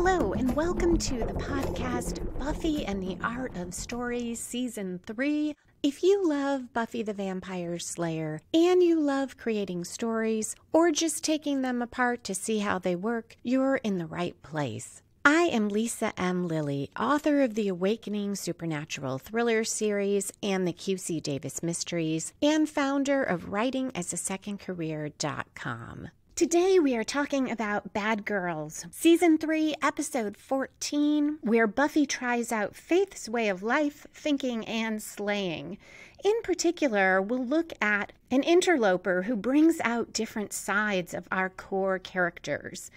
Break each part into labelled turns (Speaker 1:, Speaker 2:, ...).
Speaker 1: Hello, and welcome to the podcast Buffy and the Art of Stories Season 3. If you love Buffy the Vampire Slayer and you love creating stories or just taking them apart to see how they work, you're in the right place. I am Lisa M. Lilly, author of the Awakening Supernatural Thriller series and the QC Davis Mysteries, and founder of WritingAsASecondCareer.com. Today we are talking about Bad Girls, Season 3, Episode 14, where Buffy tries out Faith's way of life, thinking, and slaying. In particular, we'll look at an interloper who brings out different sides of our core characters.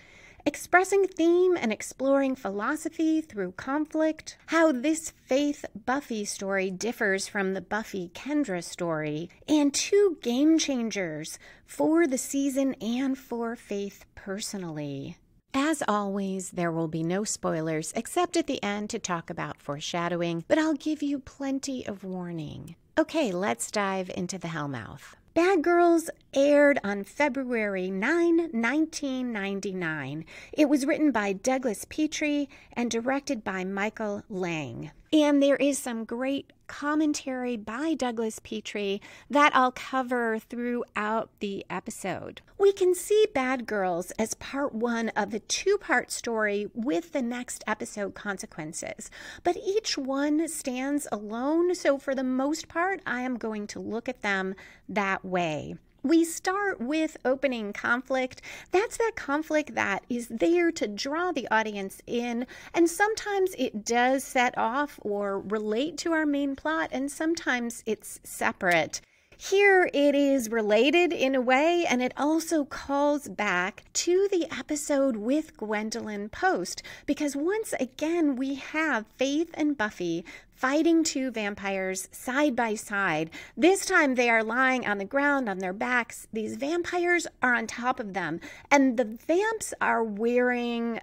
Speaker 1: Expressing theme and exploring philosophy through conflict, how this Faith-Buffy story differs from the Buffy-Kendra story, and two game changers for the season and for Faith personally. As always, there will be no spoilers except at the end to talk about foreshadowing, but I'll give you plenty of warning. Okay, let's dive into the Hellmouth. Bad Girls aired on February 9, 1999. It was written by Douglas Petrie and directed by Michael Lang. And there is some great commentary by Douglas Petrie that I'll cover throughout the episode. We can see Bad Girls as part one of a two-part story with the next episode consequences, but each one stands alone, so for the most part, I am going to look at them that way. We start with opening conflict. That's that conflict that is there to draw the audience in, and sometimes it does set off or relate to our main plot, and sometimes it's separate. Here it is related in a way, and it also calls back to the episode with Gwendolyn Post, because once again we have Faith and Buffy fighting two vampires side by side. This time they are lying on the ground on their backs. These vampires are on top of them, and the vamps are wearing,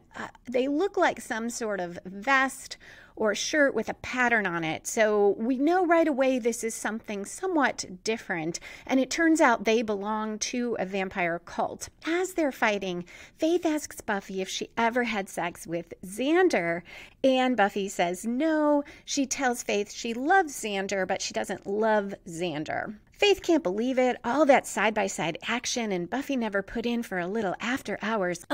Speaker 1: they look like some sort of vest or shirt with a pattern on it. So we know right away this is something somewhat different, and it turns out they belong to a vampire cult. As they're fighting, Faith asks Buffy if she ever had sex with Xander, and Buffy says no. She tells Faith she loves Xander, but she doesn't love Xander. Faith can't believe it, all that side-by-side action, and Buffy never put in for a little after hours.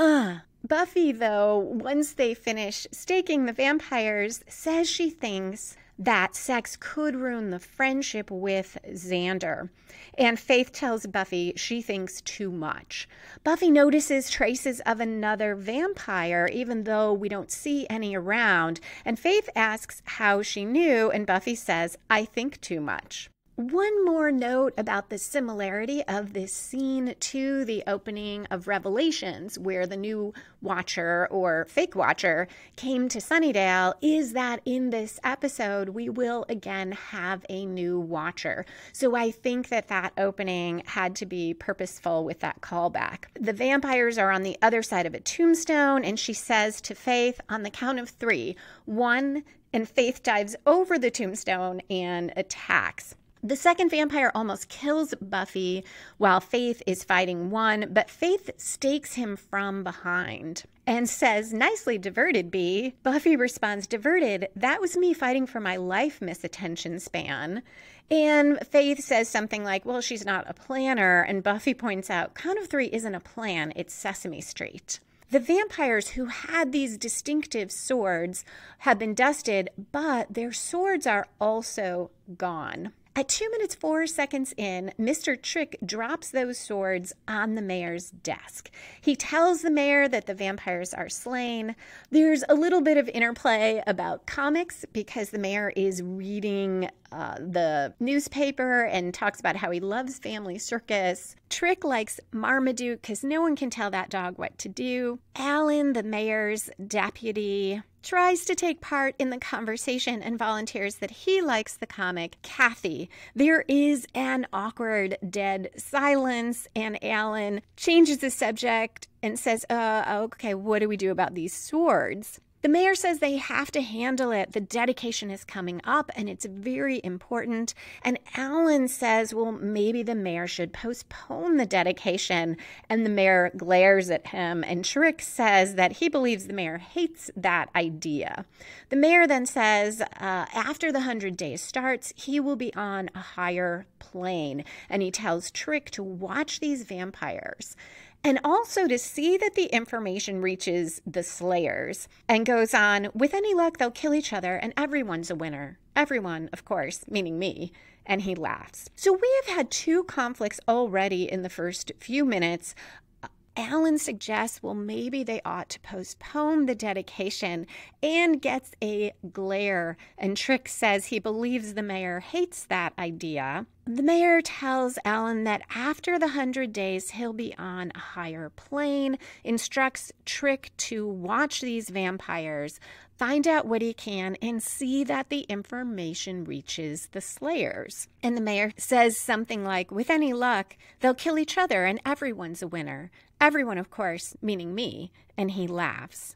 Speaker 1: Buffy, though, once they finish staking the vampires, says she thinks that sex could ruin the friendship with Xander. And Faith tells Buffy she thinks too much. Buffy notices traces of another vampire, even though we don't see any around. And Faith asks how she knew, and Buffy says, "I think too much." One more note about the similarity of this scene to the opening of Revelations, where the new Watcher or fake Watcher came to Sunnydale, is that in this episode we will again have a new Watcher. So I think that that opening had to be purposeful with that callback. The vampires are on the other side of a tombstone, and she says to Faith on the count of 3, 1, and Faith dives over the tombstone and attacks. The second vampire almost kills Buffy while Faith is fighting one, but Faith stakes him from behind and says, "Nicely diverted, Bee." Buffy responds, "Diverted? That was me fighting for my life, Miss Attention Span." And Faith says something like, "Well, she's not a planner," and Buffy points out, count of 3 isn't a plan, it's Sesame Street. The vampires who had these distinctive swords have been dusted, but their swords are also gone. At 2 minutes 4 seconds in, Mr. Trick drops those swords on the mayor's desk. He tells the mayor that the vampires are slain. There's a little bit of interplay about comics because the mayor is reading the newspaper and talks about how he loves Family Circus. Trick likes Marmaduke because no one can tell that dog what to do. Alan, the mayor's deputy, tries to take part in the conversation and volunteers that he likes the comic Kathy. There is an awkward dead silence, and Alan changes the subject and says, okay, what do we do about these swords? The mayor says they have to handle it. The dedication is coming up and it's very important. And Alan says, well, maybe the mayor should postpone the dedication. And the mayor glares at him. And Trick says that he believes the mayor hates that idea. The mayor then says after the 100 days starts, he will be on a higher plane. And he tells Trick to watch these vampires. And also to see that the information reaches the Slayers, and goes on, with any luck, they'll kill each other and everyone's a winner. Everyone, of course, meaning me. And he laughs. So we have had 2 conflicts already in the first few minutes. Alan suggests, well, maybe they ought to postpone the dedication, and gets a glare. And Trick says he believes the mayor hates that idea. The mayor tells Alan that after the 100 days, he'll be on a higher plane, instructs Trick to watch these vampires, find out what he can, and see that the information reaches the Slayers. And the mayor says something like, with any luck, they'll kill each other and everyone's a winner. Everyone, of course, meaning me. And he laughs.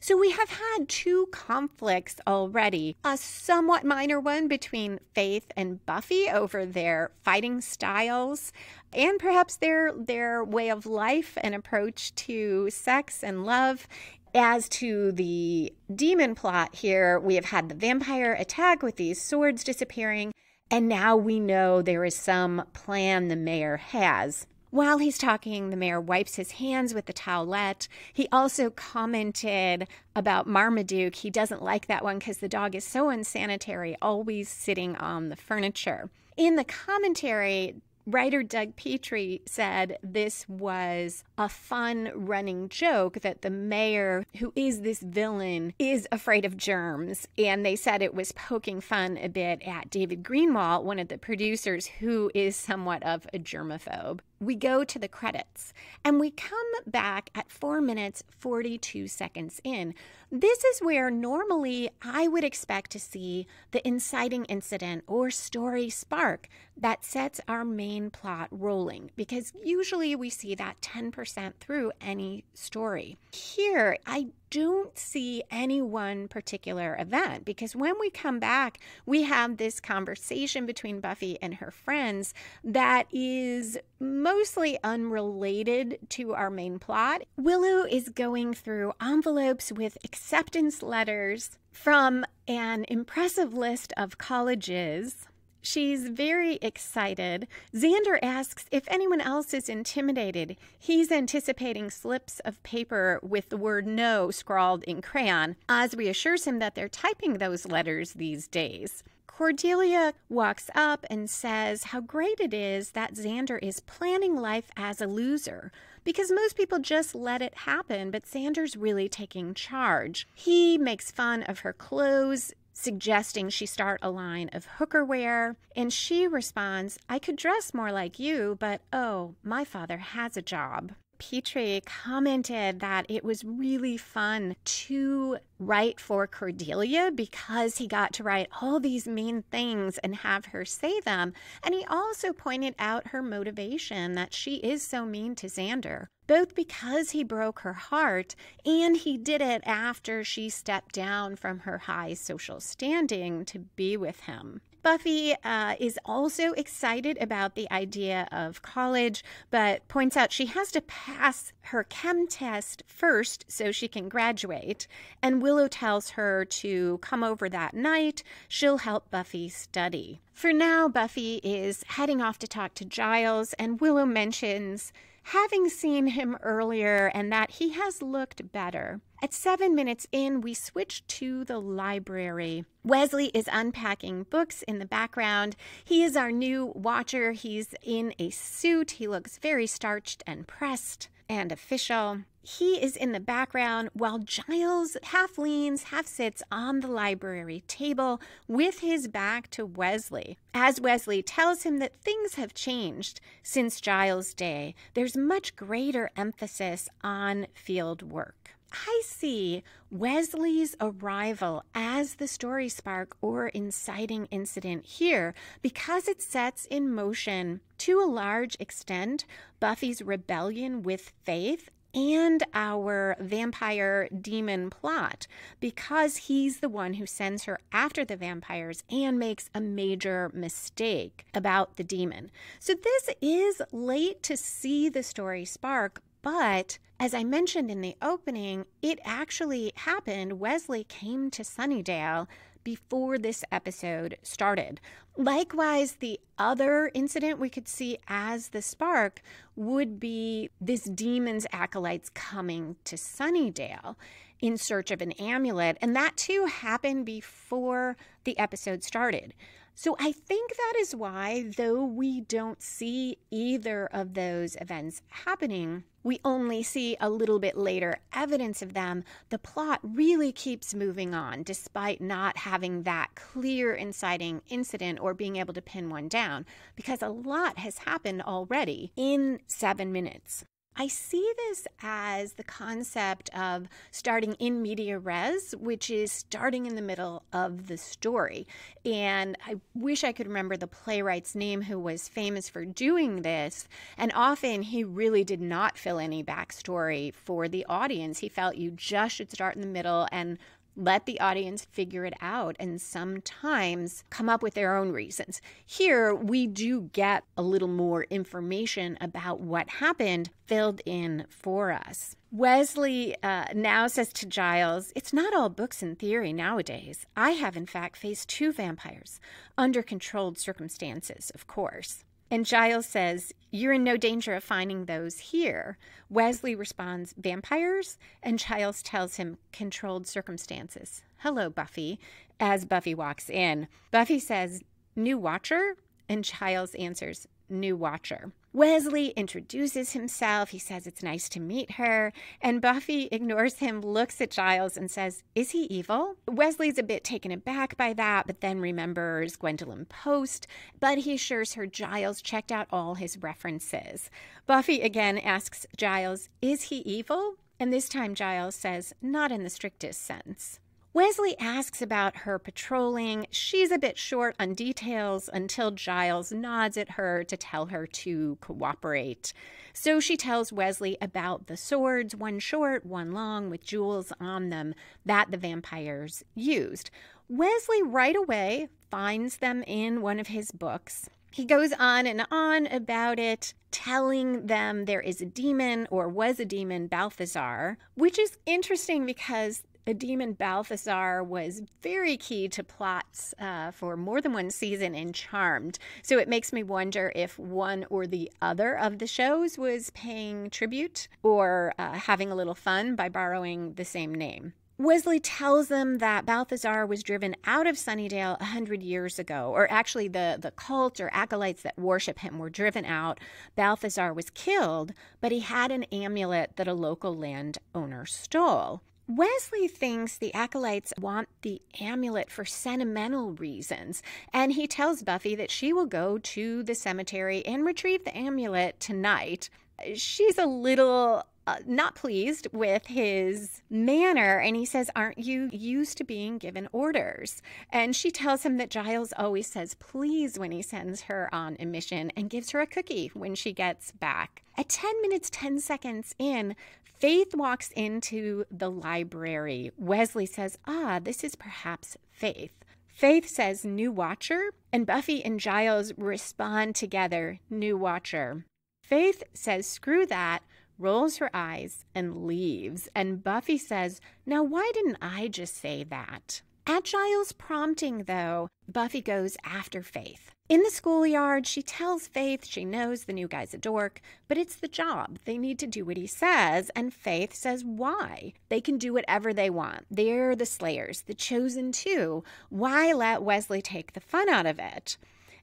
Speaker 1: So we have had 2 conflicts already, a somewhat minor one between Faith and Buffy over their fighting styles and perhaps their way of life and approach to sex and love. As to the demon plot here, we have had the vampire attack with these swords disappearing, and now we know there is some plan the mayor has. While he's talking, the mayor wipes his hands with the towelette. He also commented about Marmaduke. He doesn't like that one because the dog is so unsanitary, always sitting on the furniture. In the commentary, writer Doug Petrie said this was a fun running joke that the mayor, who is this villain, is afraid of germs. And they said it was poking fun a bit at David Greenwald, one of the producers, who is somewhat of a germaphobe. We go to the credits, and we come back at 4 minutes, 42 seconds in. This is where normally I would expect to see the inciting incident or story spark that sets our main plot rolling, because usually we see that 10% through any story. Here, I don't see any one particular event, because when we come back, we have this conversation between Buffy and her friends that is mostly unrelated to our main plot. Willow is going through envelopes with acceptance letters from an impressive list of colleges. She's very excited. Xander asks if anyone else is intimidated. He's anticipating slips of paper with the word no scrawled in crayon. Oz reassures him that they're typing those letters these days. Cordelia walks up and says how great it is that Xander is planning life as a loser, because most people just let it happen, but Xander's really taking charge. He makes fun of her clothes, suggesting she start a line of hooker wear, and she responds, I could dress more like you, but oh, my father has a job. Petrie commented that it was really fun to write for Cordelia because he got to write all these mean things and have her say them. And he also pointed out her motivation, that she is so mean to Xander, both because he broke her heart and he did it after she stepped down from her high social standing to be with him. Buffy is also excited about the idea of college, but points out she has to pass her chem test first so she can graduate. And Willow tells her to come over that night. She'll help Buffy study. For now, Buffy is heading off to talk to Giles, and Willow mentions having seen him earlier and that he has looked better. At 7 minutes in, we switch to the library. Wesley is unpacking books in the background. He is our new watcher. He's in a suit. He looks very starched and pressed and official. He is in the background while Giles half leans, half sits on the library table with his back to Wesley. As Wesley tells him that things have changed since Giles' day, there's much greater emphasis on field work. I see Wesley's arrival as the story spark or inciting incident here because it sets in motion, to a large extent, Buffy's rebellion with Faith and our vampire demon plot, because he's the one who sends her after the vampires and makes a major mistake about the demon. So this is late to see the story spark, but as I mentioned in the opening, it actually happened. Wesley came to Sunnydale before this episode started. Likewise, the other incident we could see as the spark would be this demon's acolytes coming to Sunnydale in search of an amulet, and that too happened before the episode started. So I think that is why, though we don't see either of those events happening, we only see a little bit later evidence of them. The plot really keeps moving on despite not having that clear inciting incident or being able to pin one down, because a lot has happened already in 7 minutes. I see this as the concept of starting in media res, which is starting in the middle of the story. And I wish I could remember the playwright's name who was famous for doing this. And often he really did not fill any backstory for the audience. He felt you just should start in the middle and let the audience figure it out and sometimes come up with their own reasons. Here, we do get a little more information about what happened filled in for us. Wesley now says to Giles, "It's not all books and theory nowadays. I have, in fact, faced 2 vampires, under controlled circumstances, of course." And Giles says, "You're in no danger of finding those here." Wesley responds, "Vampires?" And Giles tells him, "Controlled circumstances. Hello, Buffy," as Buffy walks in. Buffy says, "New Watcher?" And Giles answers, "New Watcher." Wesley introduces himself. He says it's nice to meet her. And Buffy ignores him, looks at Giles and says, "Is he evil?" Wesley's a bit taken aback by that, but then remembers Gwendolyn Post. But he assures her Giles checked out all his references. Buffy again asks Giles, "Is he evil?" And this time Giles says, "Not in the strictest sense." Wesley asks about her patrolling. She's a bit short on details until Giles nods at her to tell her to cooperate. So she tells Wesley about the swords, one short, one long, with jewels on them, that the vampires used. Wesley right away finds them in one of his books. He goes on and on about it, telling them there is a demon, or was a demon, Balthazar, which is interesting because the demon Balthazar was very key to plots for more than one season in Charmed. So it makes me wonder if one or the other of the shows was paying tribute or having a little fun by borrowing the same name. Wesley tells them that Balthazar was driven out of Sunnydale 100 years ago, or actually the cult or acolytes that worship him were driven out. Balthazar was killed, but he had an amulet that a local landowner stole. Wesley thinks the acolytes want the amulet for sentimental reasons, and he tells Buffy that she will go to the cemetery and retrieve the amulet tonight. She's a little not pleased with his manner, and he says, "Aren't you used to being given orders?" And she tells him that Giles always says please when he sends her on a mission and gives her a cookie when she gets back. At 10 minutes, 10 seconds in, Faith walks into the library. Wesley says, this is perhaps Faith. Faith says, "New Watcher," and Buffy and Giles respond together, "New Watcher." Faith says, "Screw that," rolls her eyes, and leaves. And Buffy says, "Now why didn't I just say that?" At Giles' prompting, though, Buffy goes after Faith. In the schoolyard, she tells Faith she knows the new guy's a dork, but it's the job. They need to do what he says, and Faith says why? They can do whatever they want. They're the Slayers, the chosen two. Why let Wesley take the fun out of it?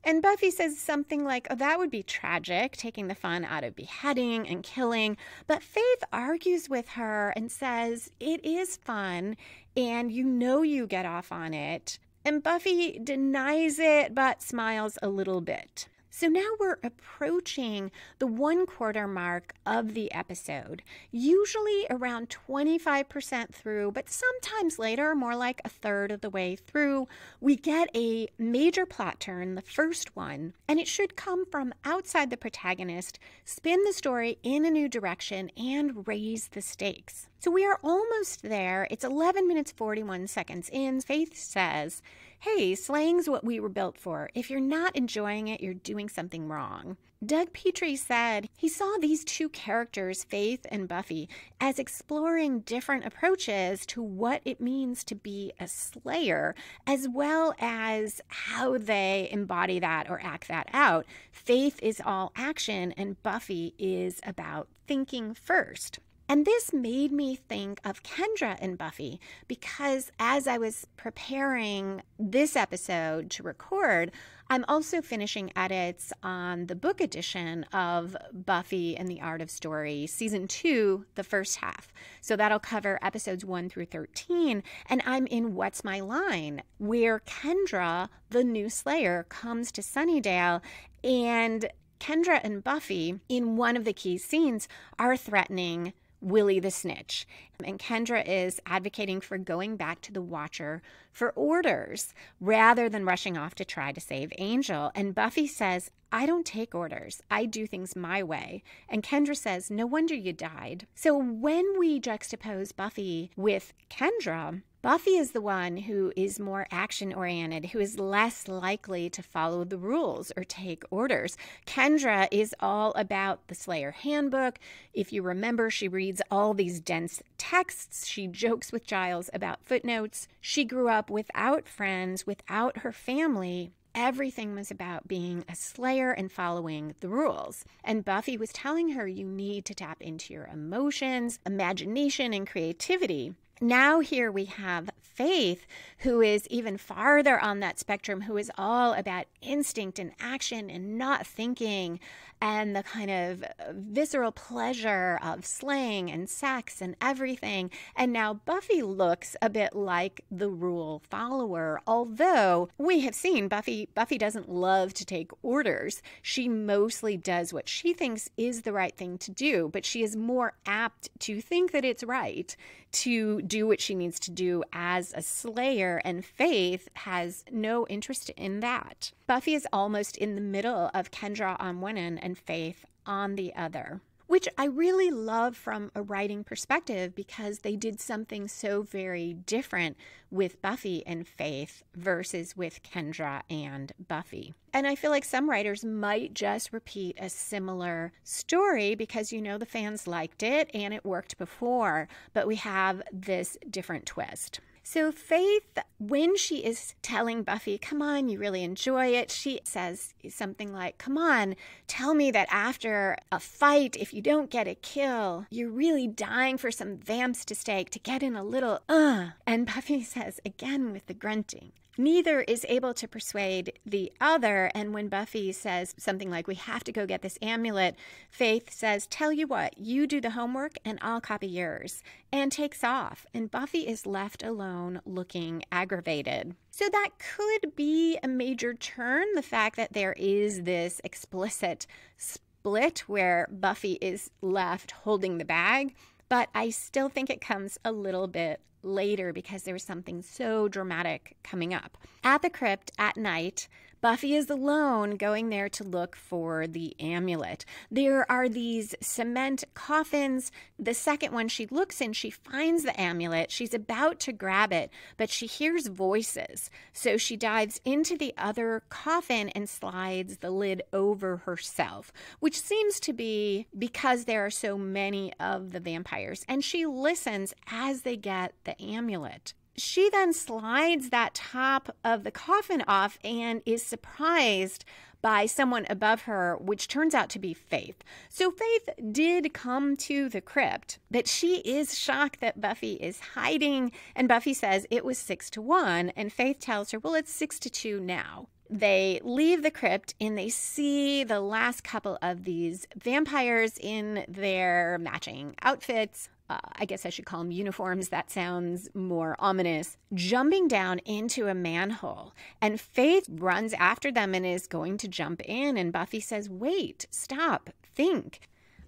Speaker 1: And Buffy says something like, that would be tragic, taking the fun out of beheading and killing. But Faith argues with her and says, it is fun, and you get off on it. And Buffy denies it, but smiles a little bit. So now we're approaching the 1/4 mark of the episode, usually around 25% through, but sometimes later, more like a third of the way through, we get a major plot turn, the first one, and it should come from outside the protagonist, spin the story in a new direction, and raise the stakes. So we are almost there. It's 11 minutes 41 seconds in. Faith says, "Hey, slaying's what we were built for. If you're not enjoying it, you're doing something wrong." Doug Petrie said he saw these two characters, Faith and Buffy, as exploring different approaches to what it means to be a slayer, as well as how they embody that or act that out. Faith is all action, and Buffy is about thinking first. And this made me think of Kendra and Buffy, because as I was preparing this episode to record, I'm also finishing edits on the book edition of Buffy and the Art of Story, Season 2, the first half. So that'll cover episodes 1 through 13. And I'm in What's My Line, where Kendra, the new Slayer, comes to Sunnydale, and Kendra and Buffy, in one of the key scenes, are threatening Willie the Snitch. And Kendra is advocating for going back to the Watcher for orders rather than rushing off to try to save Angel. And Buffy says, "I don't take orders. I do things my way." And Kendra says, "No wonder you died." So when we juxtapose Buffy with Kendra, Buffy is the one who is more action-oriented, who is less likely to follow the rules or take orders. Kendra is all about the Slayer handbook. If you remember, she reads all these dense texts. She jokes with Giles about footnotes. She grew up without friends, without her family. Everything was about being a Slayer and following the rules. And Buffy was telling her, you need to tap into your emotions, imagination, and creativity. Now here we have Faith, who is even farther on that spectrum, who is all about instinct and action and not thinking, and the kind of visceral pleasure of slaying and sex and everything. And now Buffy looks a bit like the rule follower, although we have seen Buffy doesn't love to take orders. She mostly does what she thinks is the right thing to do, but she is more apt to think that it's right to do what she needs to do as a Slayer, and Faith has no interest in that. Buffy is almost in the middle of Kendra on one end and Faith on the other, which I really love from a writing perspective, because they did something so very different with Buffy and Faith versus with Kendra and Buffy. And I feel like some writers might just repeat a similar story because, you know, the fans liked it and it worked before, but we have this different twist. So Faith, when she is telling Buffy, come on, you really enjoy it, she says something like, come on, tell me that after a fight, if you don't get a kill, you're really dying for some vamps to stake to get in a little, And Buffy says, again with the grunting, neither is able to persuade the other. And when Buffy says something like, we have to go get this amulet, Faith says, tell you what, you do the homework and I'll copy yours, and takes off. And Buffy is left alone looking aggravated. So that could be a major turn, the fact that there is this explicit split where Buffy is left holding the bag. But I still think it comes a little bit later because there's something so dramatic coming up. At the crypt at night, Buffy is alone going there to look for the amulet. There are these cement coffins. The second one she looks in, she finds the amulet. She's about to grab it, but she hears voices. So she dives into the other coffin and slides the lid over herself, which seems to be because there are so many of the vampires. And she listens as they get the amulet. She then slides that top of the coffin off and is surprised by someone above her, which turns out to be Faith. So Faith did come to the crypt, but she is shocked that Buffy is hiding. And Buffy says it was 6-1, and Faith tells her, well, it's 6-2 now. They leave the crypt and they see the last couple of these vampires in their matching outfits. I guess I should call them uniforms. That sounds more ominous. Jumping down into a manhole. And Faith runs after them and is going to jump in. And Buffy says, wait, stop, think.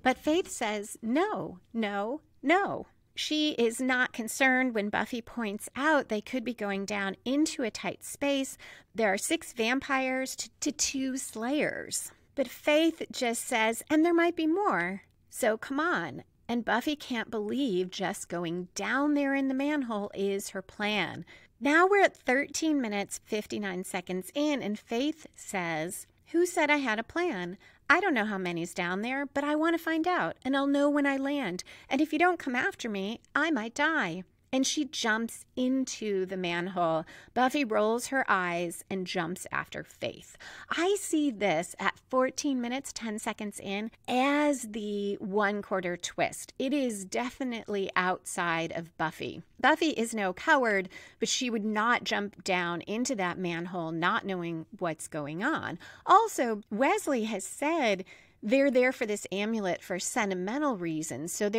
Speaker 1: But Faith says, no, no, no. She is not concerned when Buffy points out they could be going down into a tight space. There are 6 vampires to 2 slayers. But Faith just says, and there might be more. So come on. And Buffy can't believe just going down there in the manhole is her plan. Now we're at 13 minutes, 59 seconds in, and Faith says, who said I had a plan? I don't know how many's down there, but I want to find out, and I'll know when I land. And if you don't come after me, I might die. And she jumps into the manhole. Buffy rolls her eyes and jumps after Faith. I see this at 14 minutes, 10 seconds in as the 1/4 twist. It is definitely outside of Buffy. Buffy is no coward, but she would not jump down into that manhole not knowing what's going on. Also, Wesley has said they're there for this amulet for sentimental reasons. So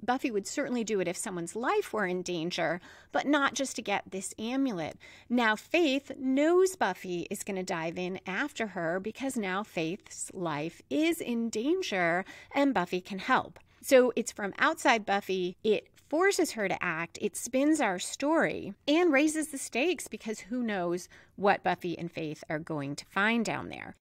Speaker 1: Buffy would certainly do it if someone's life were in danger, but not just to get this amulet. Now Faith knows Buffy is going to dive in after her because now Faith's life is in danger and Buffy can help. So it's from outside Buffy. It forces her to act. It spins our story and raises the stakes because who knows what Buffy and Faith are going to find down there.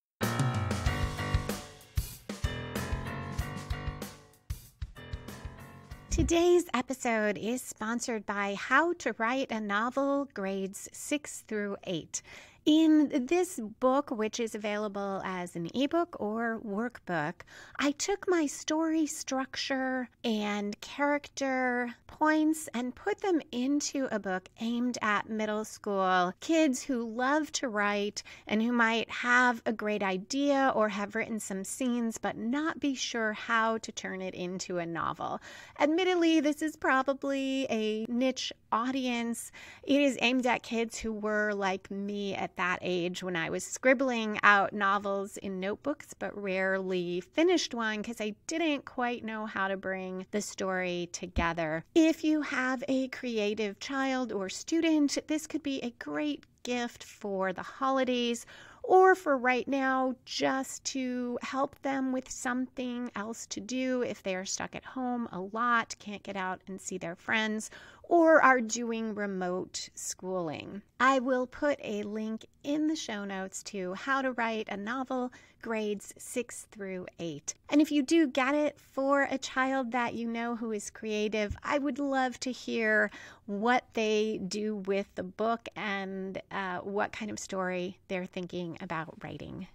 Speaker 1: Today's episode is sponsored by How to Write a Novel, grades 6 through 8. In this book, which is available as an ebook or workbook, I took my story structure and character points and put them into a book aimed at middle school kids who love to write and who might have a great idea or have written some scenes but not be sure how to turn it into a novel. Admittedly, this is probably a niche audience. It is aimed at kids who were like me at that age when I was scribbling out novels in notebooks but rarely finished one because I didn't quite know how to bring the story together. If you have a creative child or student, this could be a great gift for the holidays or for right now just to help them with something else to do if they are stuck at home a lot, can't get out and see their friends, or are doing remote schooling. I will put a link in the show notes to How to Write a Novel, grades 6 through 8. And if you do get it for a child that you know who is creative, I would love to hear what they do with the book and what kind of story they're thinking about writing.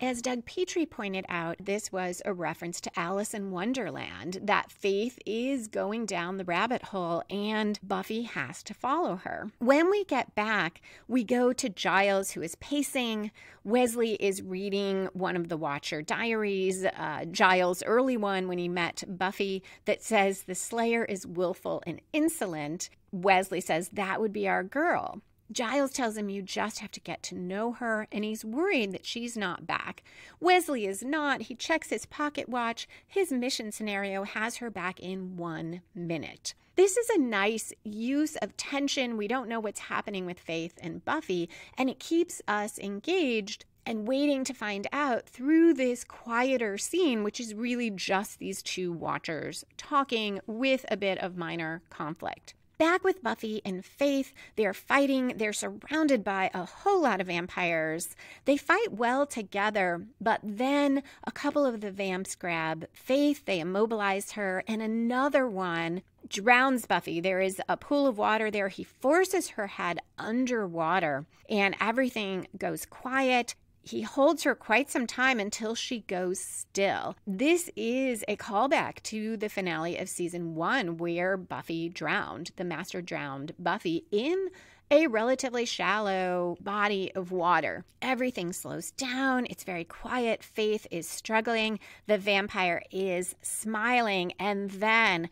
Speaker 1: As Doug Petrie pointed out, this was a reference to Alice in Wonderland, that Faith is going down the rabbit hole and Buffy has to follow her. When we get back, we go to Giles, who is pacing. Wesley is reading one of the Watcher diaries, Giles' early one when he met Buffy, that says the Slayer is willful and insolent. Wesley says that would be our girl. Giles tells him you just have to get to know her, and he's worried that she's not back. Wesley is not. He checks his pocket watch. His mission scenario has her back in 1 minute. This is a nice use of tension. We don't know what's happening with Faith and Buffy, and it keeps us engaged and waiting to find out through this quieter scene, which is really just these 2 Watchers talking with a bit of minor conflict. Back with Buffy and Faith, they're fighting. They're surrounded by a whole lot of vampires. They fight well together, but then a couple of the vamps grab Faith. They immobilize her, and another one drowns Buffy. There is a pool of water there. He forces her head underwater, and everything goes quiet. He holds her quite some time until she goes still. This is a callback to the finale of season 1 where Buffy drowned. The Master drowned Buffy in a relatively shallow body of water. Everything slows down. It's very quiet. Faith is struggling. The vampire is smiling. And then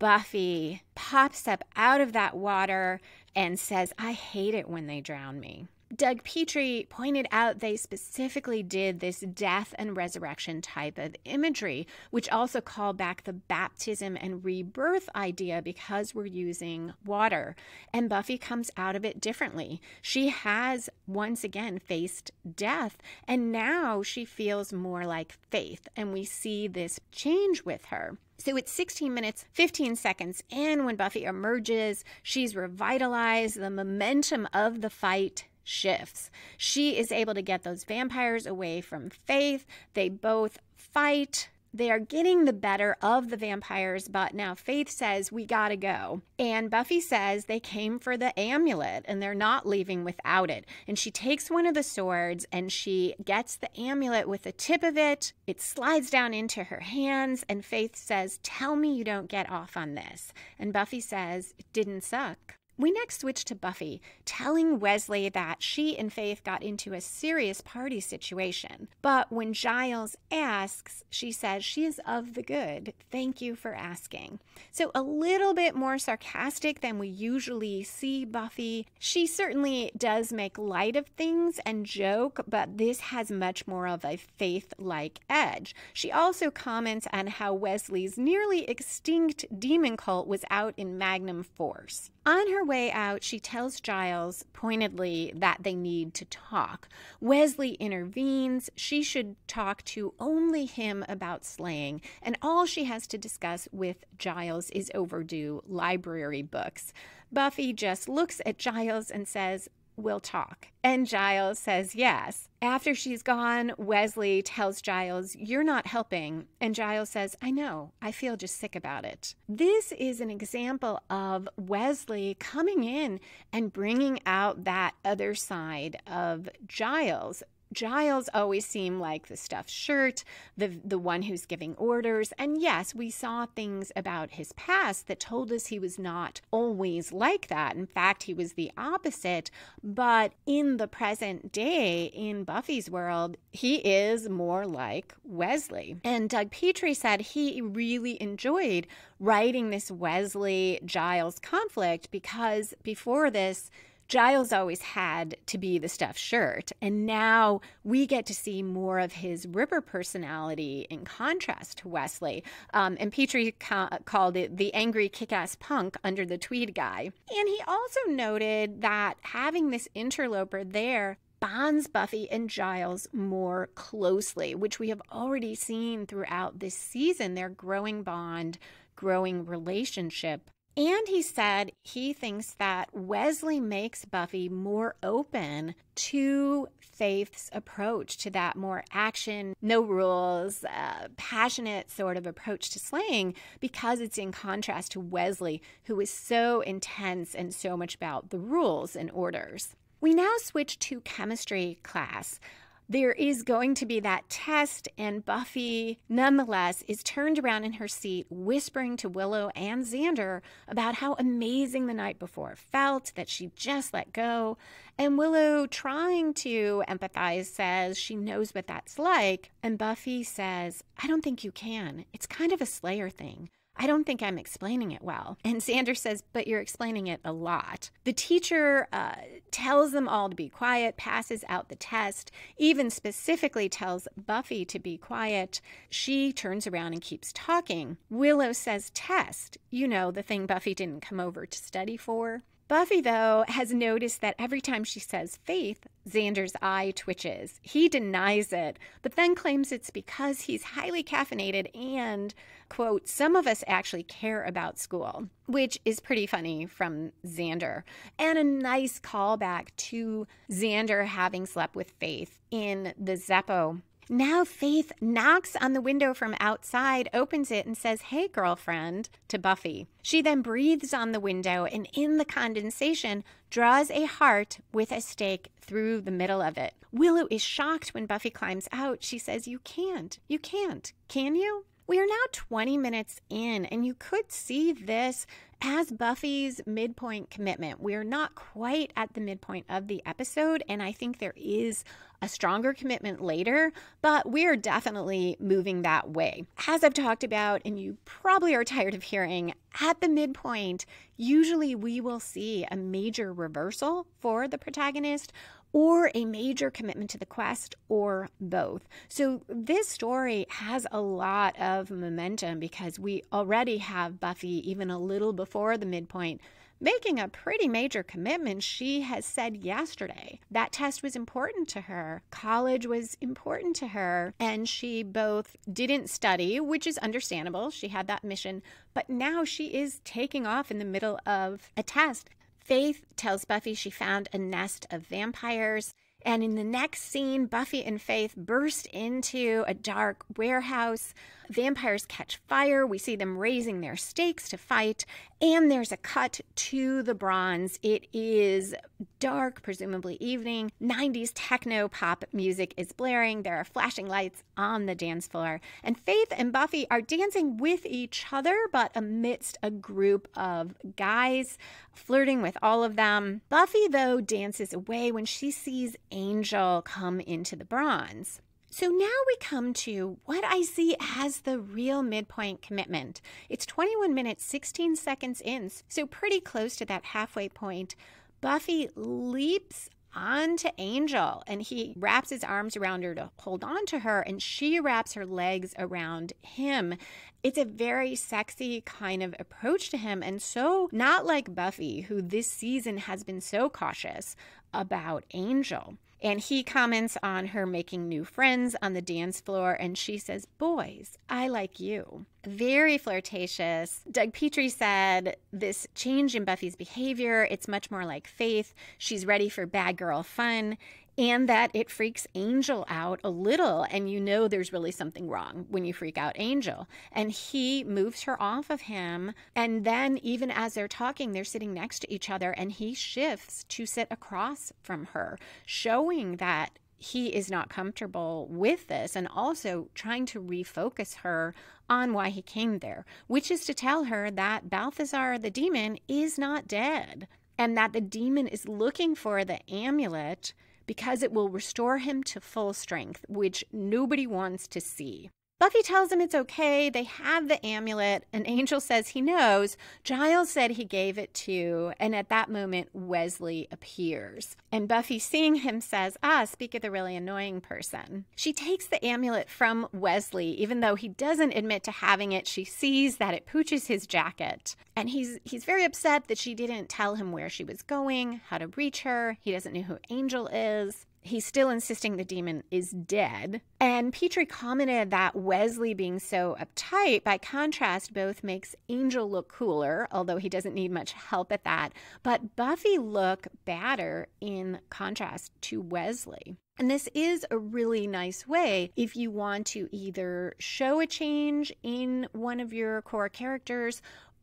Speaker 1: Buffy pops up out of that water and says, "I hate it when they drown me." Doug Petrie pointed out they specifically did this death and resurrection type of imagery, which also called back the baptism and rebirth idea because we're using water. And Buffy comes out of it differently. She has once again faced death, and now she feels more like Faith, and we see this change with her. So it's 16 minutes, 15 seconds in when Buffy emerges. She's revitalized. The momentum of the fight shifts. She is able to get those vampires away from Faith. They both fight. They are getting the better of the vampires, but now Faith says, "We gotta go." And Buffy says they came for the amulet and they're not leaving without it. And she takes one of the swords and she gets the amulet with the tip of it. It slides down into her hands and Faith says, "Tell me you don't get off on this." And Buffy says, "It didn't suck." We next switch to Buffy telling Wesley that she and Faith got into a serious party situation. But when Giles asks, she says she is of the good. Thank you for asking. So a little bit more sarcastic than we usually see Buffy. She certainly does make light of things and joke, but this has much more of a Faith-like edge. She also comments on how Wesley's nearly extinct demon cult was out in magnum force. On her way out, she tells Giles pointedly that they need to talk. Wesley intervenes. She should talk to only him about slaying, and all she has to discuss with Giles is overdue library books. Buffy just looks at Giles and says, "We'll talk." And Giles says yes. After she's gone, Wesley tells Giles, "You're not helping." And Giles says, "I know. I feel just sick about it." This is an example of Wesley coming in and bringing out that other side of Giles. Giles always seemed like the stuffed shirt, the one who's giving orders. And yes, we saw things about his past that told us he was not always like that. In fact, he was the opposite. But in the present day, in Buffy's world, he is more like Wesley. And Doug Petrie said he really enjoyed writing this Wesley-Giles conflict because before this, Giles always had to be the stuffed shirt, and now we get to see more of his Ripper personality in contrast to Wesley. And Petrie called it the angry kick-ass punk under the tweed guy. And he also noted that having this interloper there bonds Buffy and Giles more closely, which we have already seen throughout this season, their growing bond, growing relationship. And he said he thinks that Wesley makes Buffy more open to Faith's approach, to that more action, no rules, passionate sort of approach to slaying, because it's in contrast to Wesley, who is so intense and so much about the rules and orders. We now switch to chemistry class. There is going to be that test, and Buffy, nonetheless, is turned around in her seat, whispering to Willow and Xander about how amazing the night before felt, that she just let go. And Willow, trying to empathize, says she knows what that's like. And Buffy says, "I don't think you can. It's kind of a Slayer thing. I don't think I'm explaining it well." And Xander says, "But you're explaining it a lot." The teacher tells them all to be quiet, passes out the test, even specifically tells Buffy to be quiet. She turns around and keeps talking. Willow says, "Test, you know, the thing Buffy didn't come over to study for." Buffy, though, has noticed that every time she says Faith, Xander's eye twitches. He denies it, but then claims it's because he's highly caffeinated and, quote, "some of us actually care about school," which is pretty funny from Xander. And a nice callback to Xander having slept with Faith in the Zeppo. Now Faith knocks on the window from outside, opens it, and says, "Hey, girlfriend," to Buffy. She then breathes on the window, and in the condensation, draws a heart with a stake through the middle of it. Willow is shocked when Buffy climbs out. She says, You can't, can you?" We are now 20 minutes in, and you could see this as Buffy's midpoint commitment. We are not quite at the midpoint of the episode, and I think there is a stronger commitment later, but we're definitely moving that way. As I've talked about, and you probably are tired of hearing, at the midpoint, usually we will see a major reversal for the protagonist or a major commitment to the quest, or both. So this story has a lot of momentum because we already have Buffy, even a little before the midpoint, making a pretty major commitment. She has said yesterday that test was important to her, college was important to her, and she both didn't study, which is understandable, she had that mission, but now she is taking off in the middle of a test. Faith tells Buffy she found a nest of vampires, and in the next scene, Buffy and Faith burst into a dark warehouse. Vampires catch fire. We see them raising their stakes to fight, and there's a cut to the bronze. It is dark, presumably evening. 90s techno pop music is blaring. There are flashing lights on the dance floor, and Faith and Buffy are dancing with each other, but amidst a group of guys flirting with all of them. Buffy, though, dances away when she sees Angel come into the bronze. So now we come to what I see as the real midpoint commitment. It's 21 minutes, 16 seconds in, so pretty close to that halfway point. Buffy leaps onto Angel, and he wraps his arms around her to hold on to her, and she wraps her legs around him. It's a very sexy kind of approach to him, and so not like Buffy, who this season has been so cautious about Angel. And he comments on her making new friends on the dance floor, and she says, "Boys, I like you." Very flirtatious. Doug Petrie said, this change in Buffy's behavior, it's much more like Faith. She's ready for bad girl fun, and that it freaks Angel out a little, and you know there's really something wrong when you freak out Angel. And he moves her off of him, and then even as they're talking, they're sitting next to each other, and he shifts to sit across from her, showing that he is not comfortable with this, and also trying to refocus her on why he came there, which is to tell her that Balthazar the demon is not dead, and that the demon is looking for the amulet because it will restore him to full strength, which nobody wants to see. Buffy tells him it's okay. They have the amulet, and Angel says he knows. Giles said he gave it to, and at that moment, Wesley appears. And Buffy, seeing him, says, speak of the really annoying person. She takes the amulet from Wesley, even though he doesn't admit to having it. She sees that it pooches his jacket. And he's very upset that she didn't tell him where she was going, how to reach her. He doesn't know who Angel is. He's still insisting the demon is dead. And Petrie commented that Wesley being so uptight, by contrast, both makes Angel look cooler, although he doesn't need much help at that, but Buffy look badder in contrast to Wesley. And this is a really nice way if you want to either show a change in one of your core characters,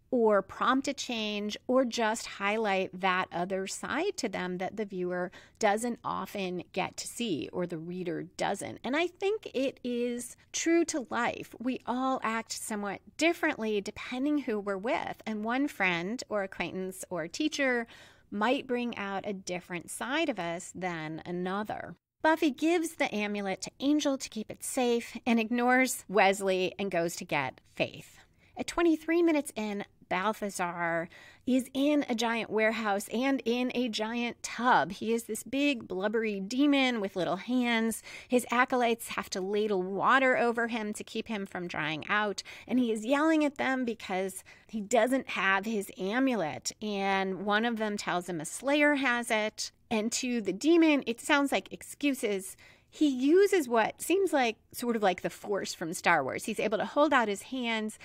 Speaker 1: or prompt a change, or just highlight that other side to them that the viewer doesn't often get to see, or the reader doesn't. And I think it is true to life. We all act somewhat differently depending who we're with, and one friend or acquaintance or teacher might bring out a different side of us than another. Buffy gives the amulet to Angel to keep it safe and ignores Wesley and goes to get Faith. At 23 minutes in, Balthazar is in a giant warehouse and in a giant tub. He is this big, blubbery demon with little hands. His acolytes have to ladle water over him to keep him from drying out. And he is yelling at them because he doesn't have his amulet. And one of them tells him a Slayer has it. And to the demon, it sounds like excuses. He uses what seems like sort of like the Force from Star Wars. He's able to hold out his hands,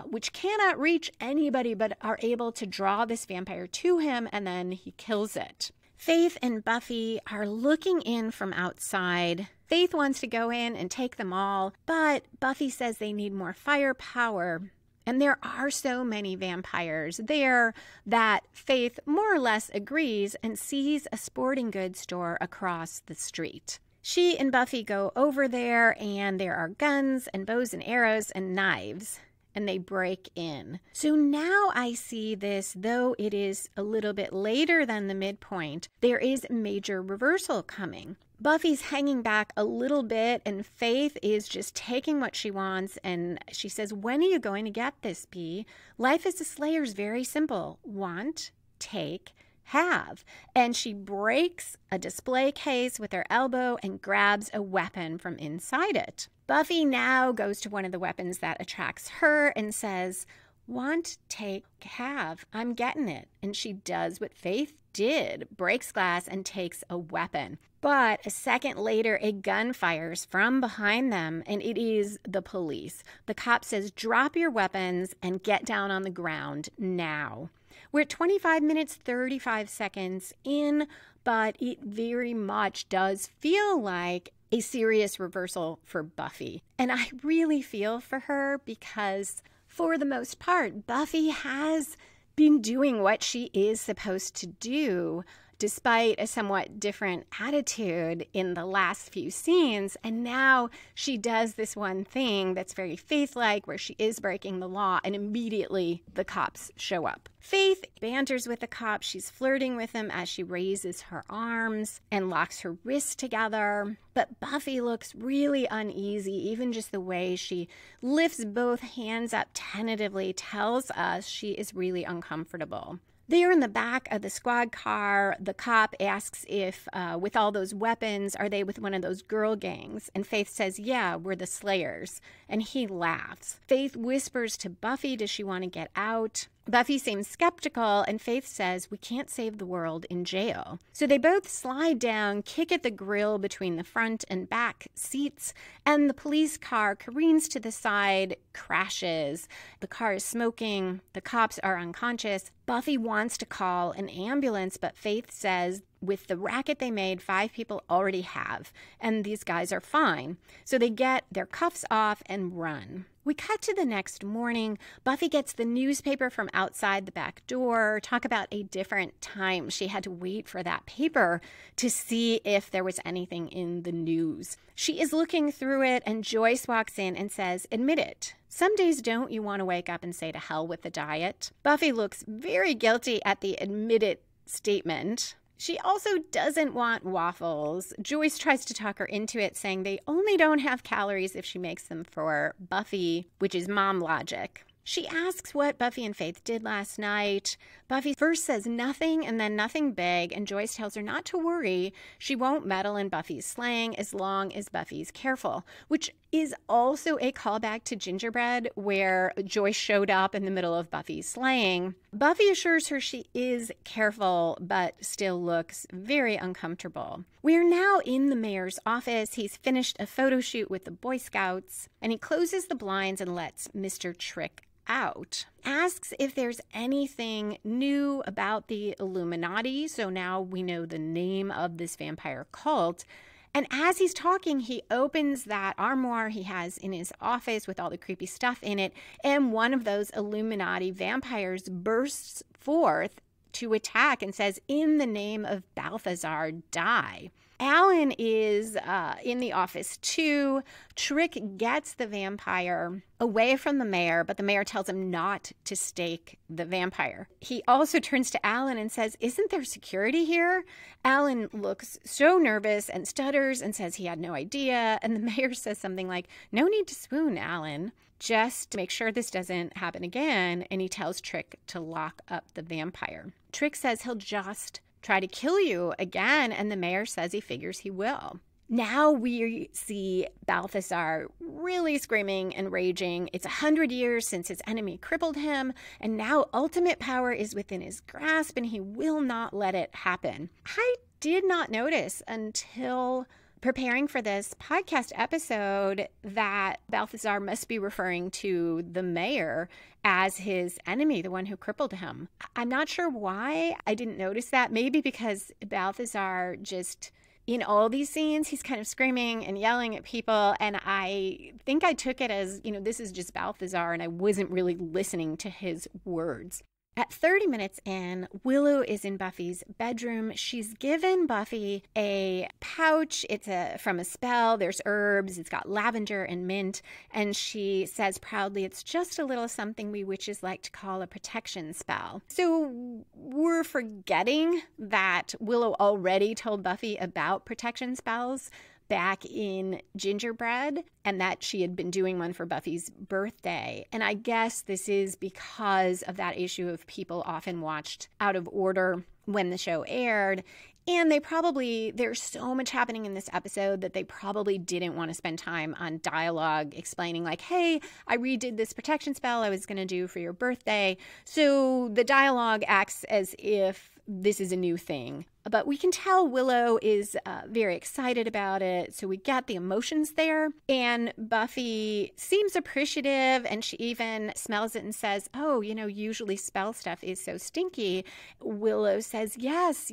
Speaker 1: which cannot reach anybody, but are able to draw this vampire to him, and then he kills it. Faith and Buffy are looking in from outside. Faith wants to go in and take them all, but Buffy says they need more firepower. And there are so many vampires there that Faith more or less agrees and sees a sporting goods store across the street. She and Buffy go over there, and there are guns and bows and arrows and knives, and they break in. So now I see this, though it is a little bit later than the midpoint, there is major reversal coming. Buffy's hanging back a little bit, and Faith is just taking what she wants, and she says, "When are you going to get this, Bee? Life as a Slayer is very simple. Want, take, have." And she breaks a display case with her elbow and grabs a weapon from inside it. Buffy now goes to one of the weapons that attracts her and says, "Want, take, have. I'm getting it." And she does what Faith did, breaks glass and takes a weapon. But a second later, a gun fires from behind them, and it is the police. The cop says, "Drop your weapons and get down on the ground now." We're at 25 minutes, 35 seconds in, but it very much does feel like a serious reversal for Buffy. And I really feel for her because, for the most part, Buffy has been doing what she is supposed to do, despite a somewhat different attitude in the last few scenes. And now she does this one thing that's very Faith-like, where she is breaking the law, and immediately the cops show up. Faith banters with the cop. She's flirting with him as she raises her arms and locks her wrists together. But Buffy looks really uneasy. Even just the way she lifts both hands up tentatively tells us she is really uncomfortable. They are in the back of the squad car. The cop asks if, with all those weapons, are they with one of those girl gangs? And Faith says, "Yeah, we're the Slayers." And he laughs. Faith whispers to Buffy, does she want to get out? Buffy seems skeptical, and Faith says, "We can't save the world in jail." So they both slide down, kick at the grill between the front and back seats, and the police car careens to the side, crashes. The car is smoking. The cops are unconscious. Buffy wants to call an ambulance, but Faith says, with the racket they made, 5 people already have, and these guys are fine. So they get their cuffs off and run. We cut to the next morning. Buffy gets the newspaper from outside the back door. Talk about a different time. She had to wait for that paper to see if there was anything in the news. She is looking through it, and Joyce walks in and says, "Admit it. Some days don't you want to wake up and say to hell with the diet?" Buffy looks very guilty at the admit it statement. She also doesn't want waffles. Joyce tries to talk her into it, saying they only don't have calories if she makes them for Buffy, which is mom logic. She asks what Buffy and Faith did last night. Buffy first says nothing and then nothing big, and Joyce tells her not to worry. She won't meddle in Buffy's slaying as long as Buffy's careful, which is also a callback to Gingerbread, where Joyce showed up in the middle of Buffy's slaying. Buffy assures her she is careful, but still looks very uncomfortable. We are now in the mayor's office. He's finished a photo shoot with the Boy Scouts, and he closes the blinds and lets Mr. Trick out. Asks if there's anything new about the Illuminati, so now we know the name of this vampire cult. And as he's talking, he opens that armoire he has in his office with all the creepy stuff in it, and one of those Illuminati vampires bursts forth to attack and says, "In the name of Balthazar, die." Alan is in the office too. Trick gets the vampire away from the mayor, but the mayor tells him not to stake the vampire. He also turns to Alan and says, "Isn't there security here?" Alan looks so nervous and stutters and says he had no idea. And the mayor says something like, "No need to swoon, Alan. Just make sure this doesn't happen again." And he tells Trick to lock up the vampire. Trick says he'll just try to kill you again, and the mayor says he figures he will. Now we see Balthazar really screaming and raging. It's 100 years since his enemy crippled him, and now ultimate power is within his grasp, and he will not let it happen. I did not notice until preparing for this podcast episode that Balthazar must be referring to the mayor as his enemy, the one who crippled him. I'm not sure why I didn't notice that. Maybe because Balthazar just, in all these scenes, he's kind of screaming and yelling at people. And I think I took it as, this is just Balthazar, and I wasn't really listening to his words. At 30 minutes in, Willow is in Buffy's bedroom. She's given Buffy a pouch. It's from a spell. There's herbs. It's got lavender and mint. And she says proudly, it's just a little something we witches like to call a protection spell. So we're forgetting that Willow already told Buffy about protection spells back in Gingerbread, and that she had been doing one for Buffy's birthday. And I guess this is because of that issue of people often watched out of order when the show aired. And there's so much happening in this episode that they probably didn't want to spend time on dialogue explaining like, hey, I redid this protection spell I was going to do for your birthday. So the dialogue acts as if this is a new thing. But we can tell Willow is very excited about it. So we get the emotions there. And Buffy seems appreciative. And she even smells it and says, oh, usually spell stuff is so stinky. Willow says, yes,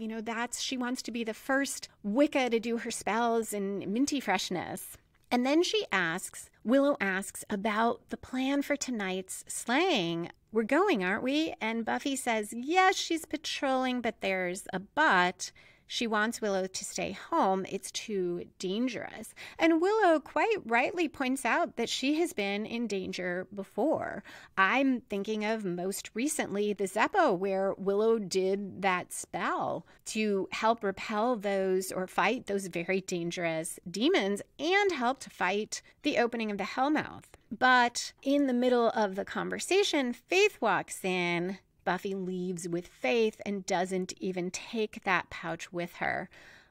Speaker 1: she wants to be the first Wicca to do her spells in minty freshness. And then Willow asks about the plan for tonight's slaying. We're going, aren't we? And Buffy says, yes, she's patrolling, but there's a but. She wants Willow to stay home. It's too dangerous. And Willow quite rightly points out that she has been in danger before. I'm thinking of most recently the Zeppo, where Willow did that spell to help repel those or fight those very dangerous demons and help to fight the opening of the Hellmouth. But in the middle of the conversation, Faith walks in. Buffy leaves with Faith and doesn't even take that pouch with her.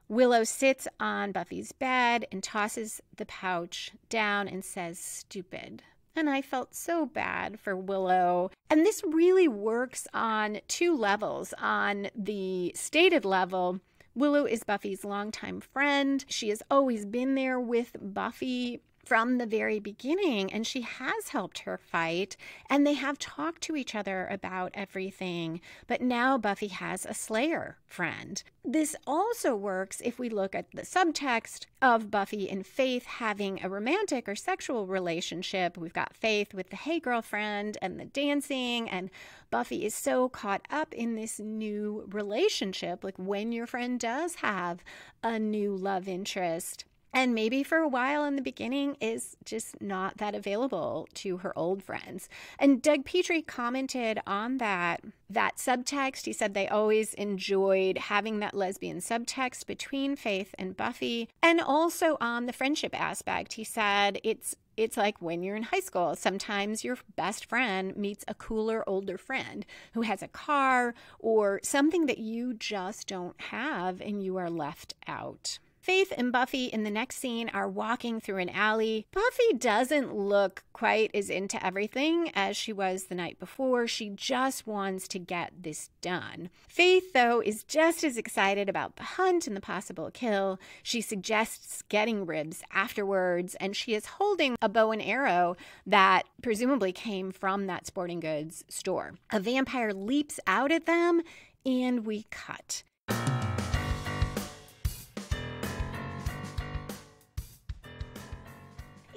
Speaker 1: Willow sits on Buffy's bed and tosses the pouch down and says, stupid. And I felt so bad for Willow. And this really works on two levels. On the stated level, Willow is Buffy's longtime friend. She has always been there with Buffy from the very beginning, and she has helped her fight, and they have talked to each other about everything. But now Buffy has a Slayer friend. This also works if we look at the subtext of Buffy and Faith having a romantic or sexual relationship. We've got Faith with the hey girlfriend and the dancing, and Buffy is so caught up in this new relationship, like when your friend does have a new love interest. And maybe for a while in the beginning is just not that available to her old friends. And Doug Petrie commented on that subtext. He said they always enjoyed having that lesbian subtext between Faith and Buffy. And also on the friendship aspect, he said it's like when you're in high school. Sometimes your best friend meets a cooler older friend who has a car or something that you just don't have and you are left out. Faith and Buffy in the next scene are walking through an alley. Buffy doesn't look quite as into everything as she was the night before. She just wants to get this done. Faith, though, is just as excited about the hunt and the possible kill. She suggests getting ribs afterwards, and she is holding a bow and arrow that presumably came from that sporting goods store. A vampire leaps out at them, and we cut.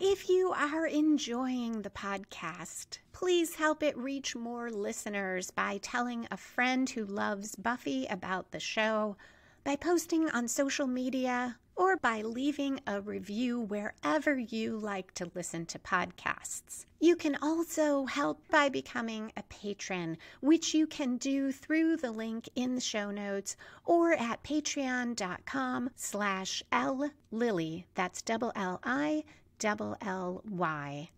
Speaker 1: If you are enjoying the podcast, please help it reach more listeners by telling a friend who loves Buffy about the show, by posting on social media, or by leaving a review wherever you like to listen to podcasts. You can also help by becoming a patron, which you can do through the link in the show notes or at patreon.com/LLily. That's LLILLY.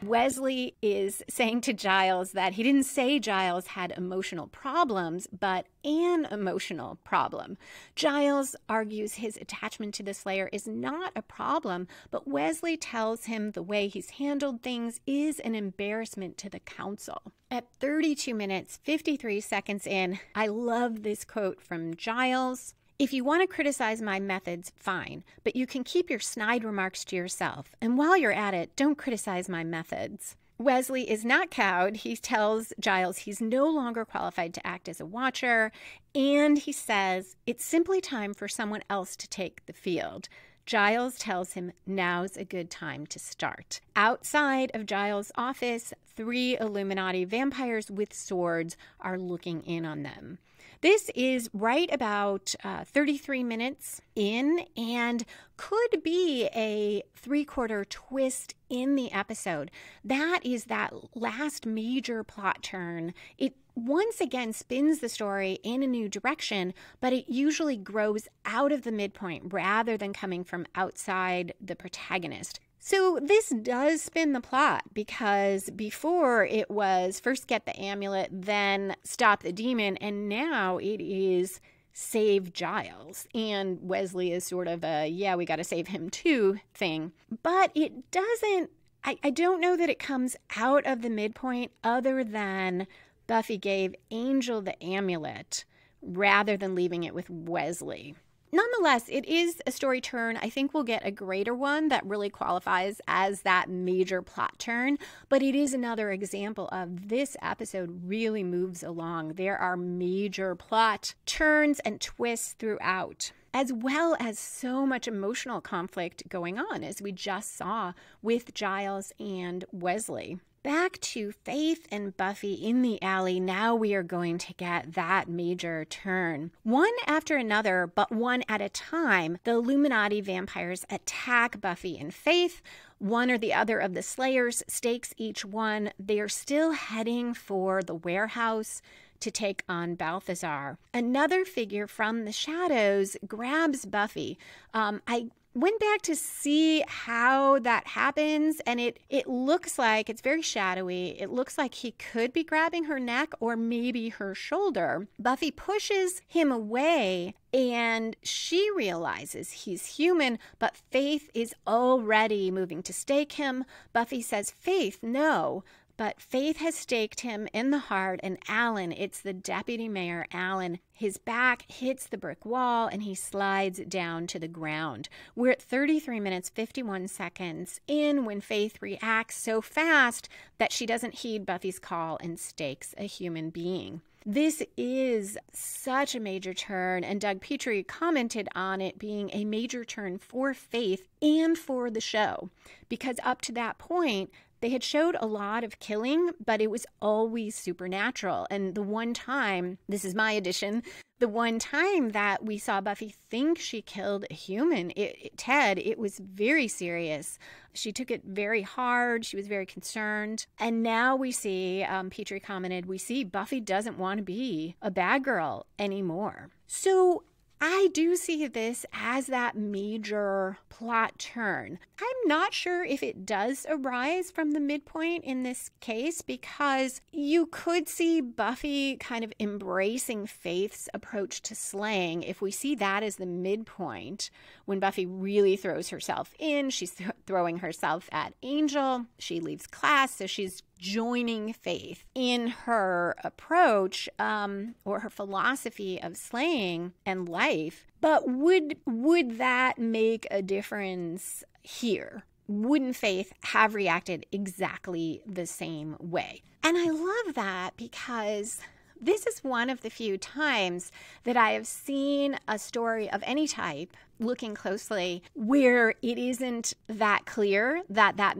Speaker 1: Wesley is saying to Giles that he didn't say Giles had emotional problems, but an emotional problem. Giles argues his attachment to the Slayer is not a problem, but Wesley tells him the way he's handled things is an embarrassment to the council. At 32 minutes, 53 seconds in, I love this quote from Giles. If you want to criticize my methods, fine, but you can keep your snide remarks to yourself. And while you're at it, don't criticize my methods. Wesley is not cowed. He tells Giles he's no longer qualified to act as a watcher, and he says it's simply time for someone else to take the field. Giles tells him now's a good time to start. Outside of Giles' office, 3 Illuminati vampires with swords are looking in on them. This is right about 33 minutes in and could be a 3/4 twist in the episode. That is that last major plot turn. It once again spins the story in a new direction, but it usually grows out of the midpoint rather than coming from outside the protagonist. So this does spin the plot because before it was first get the amulet, then stop the demon, and now it is save Giles. And Wesley is sort of a, yeah, we got to save him too thing. But it doesn't, I don't know that it comes out of the midpoint other than Buffy gave Angel the amulet rather than leaving it with Wesley. Nonetheless, it is a story turn. I think we'll get a greater one that really qualifies as that major plot turn, but it is another example of this episode really moves along. There are major plot turns and twists throughout, as well as so much emotional conflict going on, as we just saw with Giles and Wesley. Back to Faith and Buffy in the alley. Now we are going to get that major turn. One after another, but one at a time, the Illuminati vampires attack Buffy and Faith. One or the other of the Slayers stakes each one. They are still heading for the warehouse to take on Balthazar. Another figure from the shadows grabs Buffy. I went back to see how that happens, and it looks like it's very shadowy. It looks like he could be grabbing her neck or maybe her shoulder. Buffy pushes him away, and she realizes he's human, but Faith is already moving to stake him. Buffy says, "Faith, no." But Faith has staked him in the heart, and Alan, it's the deputy mayor, Alan, his back hits the brick wall and he slides down to the ground. We're at 33 minutes, 51 seconds in when Faith reacts so fast that she doesn't heed Buffy's call and stakes a human being. This is such a major turn, and Doug Petrie commented on it being a major turn for Faith and for the show, because up to that point, they had showed a lot of killing, but it was always supernatural. And the one time, this is my addition, the one time that we saw Buffy think she killed a human, Ted, it was very serious. She took it very hard. She was very concerned. And now we see, Petrie commented, we see Buffy doesn't want to be a bad girl anymore. So I do see this as that major plot turn. I'm not sure if it does arise from the midpoint in this case, because you could see Buffy kind of embracing Faith's approach to slaying. If we see that as the midpoint, when Buffy really throws herself in, she's throwing herself at Angel. She leaves class, so she's joining Faith in her approach or her philosophy of slaying and life. But would that make a difference here? Wouldn't Faith have reacted exactly the same way? And I love that because this is one of the few times that I have seen a story of any type, looking closely, where it isn't that clear that that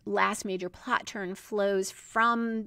Speaker 1: last major plot turn flows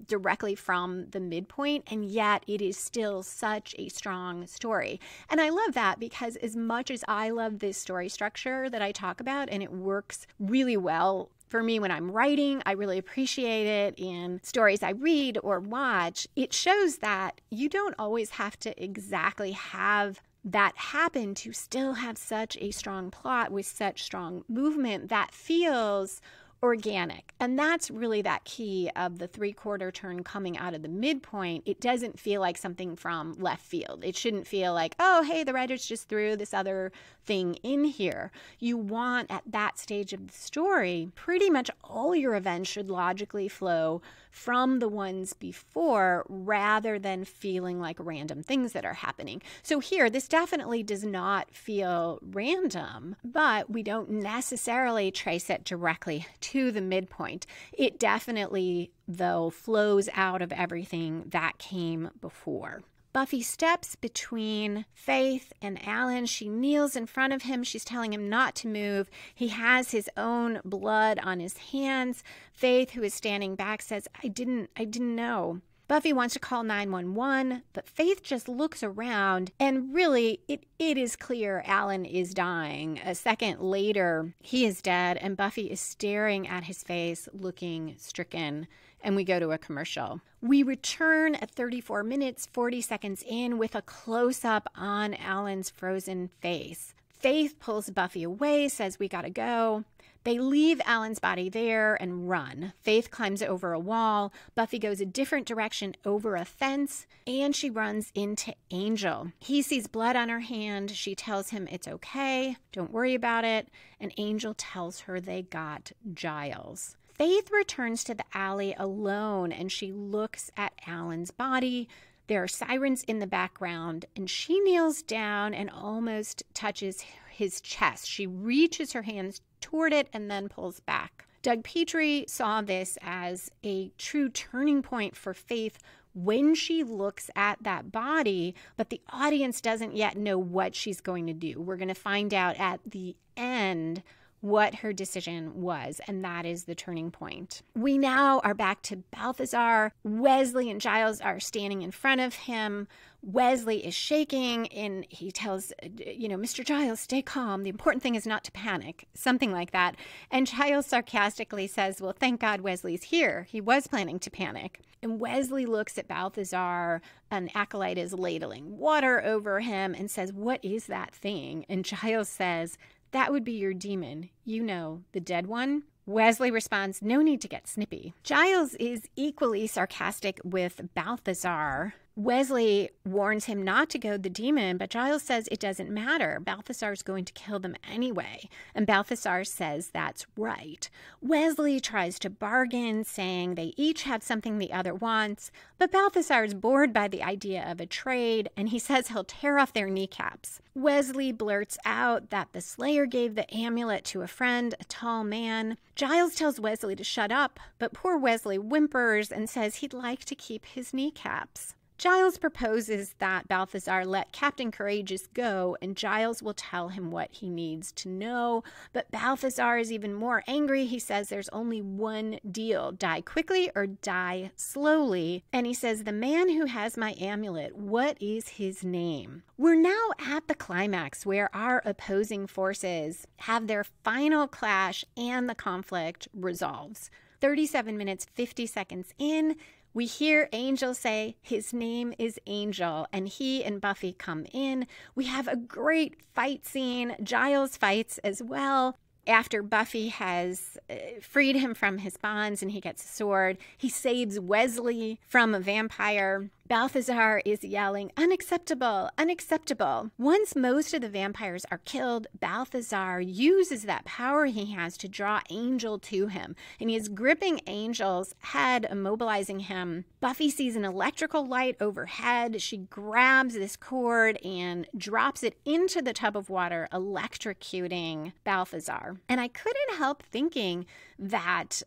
Speaker 1: directly from the midpoint, and yet it is still such a strong story. And I love that because as much as I love this story structure that I talk about, and it works really well for me when I'm writing, I really appreciate it in stories I read or watch, it shows that you don't always have to exactly have that happen to still have such a strong plot with such strong movement that feels organic. And that's really that key of the 3/4 turn coming out of the midpoint. It doesn't feel like something from left field. It shouldn't feel like, oh, hey, the writers just threw this other thing in here. You want at that stage of the story, pretty much all your events should logically flow from the ones before rather than feeling like random things that are happening. So here, this definitely does not feel random, but we don't necessarily trace it directly to the midpoint. It definitely, though, flows out of everything that came before. Buffy steps between Faith and Alan. She kneels in front of him. She's telling him not to move. He has his own blood on his hands. Faith, who is standing back, says, I didn't know. Buffy wants to call 911, but Faith just looks around, and really, it is clear Alan is dying. A second later, he is dead, and Buffy is staring at his face, looking stricken, and we go to a commercial. We return at 34 minutes, 40 seconds in with a close-up on Alan's frozen face. Faith pulls Buffy away, says, we gotta go. They leave Alan's body there and run. Faith climbs over a wall. Buffy goes a different direction over a fence, and she runs into Angel. He sees blood on her hand. She tells him it's okay. Don't worry about it. And Angel tells her they got Giles. Faith returns to the alley alone, and she looks at Alan's body. There are sirens in the background, and she kneels down and almost touches his chest. She reaches her hands toward it and then pulls back. Doug Petrie saw this as a true turning point for Faith when she looks at that body, but the audience doesn't yet know what she's going to do. We're going to find out at the end what her decision was, and that is the turning point. We now are back to Balthazar. Wesley and Giles are standing in front of him. Wesley is shaking, and he tells, Mr. Giles, stay calm. The important thing is not to panic, something like that. And Giles sarcastically says, well, thank God Wesley's here. He was planning to panic. And Wesley looks at Balthazar. An acolyte is ladling water over him and says, what is that thing? And Giles says, that would be your demon. You know, the dead one. Wesley responds, no need to get snippy. Giles is equally sarcastic with Balthazar. Wesley warns him not to goad the demon, but Giles says it doesn't matter. Balthazar's going to kill them anyway. And Balthazar says that's right. Wesley tries to bargain, saying they each have something the other wants, but Balthazar's bored by the idea of a trade, and he says he'll tear off their kneecaps. Wesley blurts out that the Slayer gave the amulet to a friend, a tall man. Giles tells Wesley to shut up, but poor Wesley whimpers and says he'd like to keep his kneecaps. Giles proposes that Balthazar let Captain Courageous go, and Giles will tell him what he needs to know. But Balthazar is even more angry. He says there's only one deal: die quickly or die slowly. And he says, the man who has my amulet, what is his name? We're now at the climax where our opposing forces have their final clash and the conflict resolves. 37 minutes, 50 seconds in, we hear Angel say his name is Angel, and he and Buffy come in. We have a great fight scene. Giles fights as well. After Buffy has freed him from his bonds and he gets a sword, he saves Wesley from a vampire. Balthazar is yelling, unacceptable, unacceptable. Once most of the vampires are killed, Balthazar uses that power he has to draw Angel to him. And he is gripping Angel's head, immobilizing him. Buffy sees an electrical light overhead. She grabs this cord and drops it into the tub of water, electrocuting Balthazar. And I couldn't help thinking that,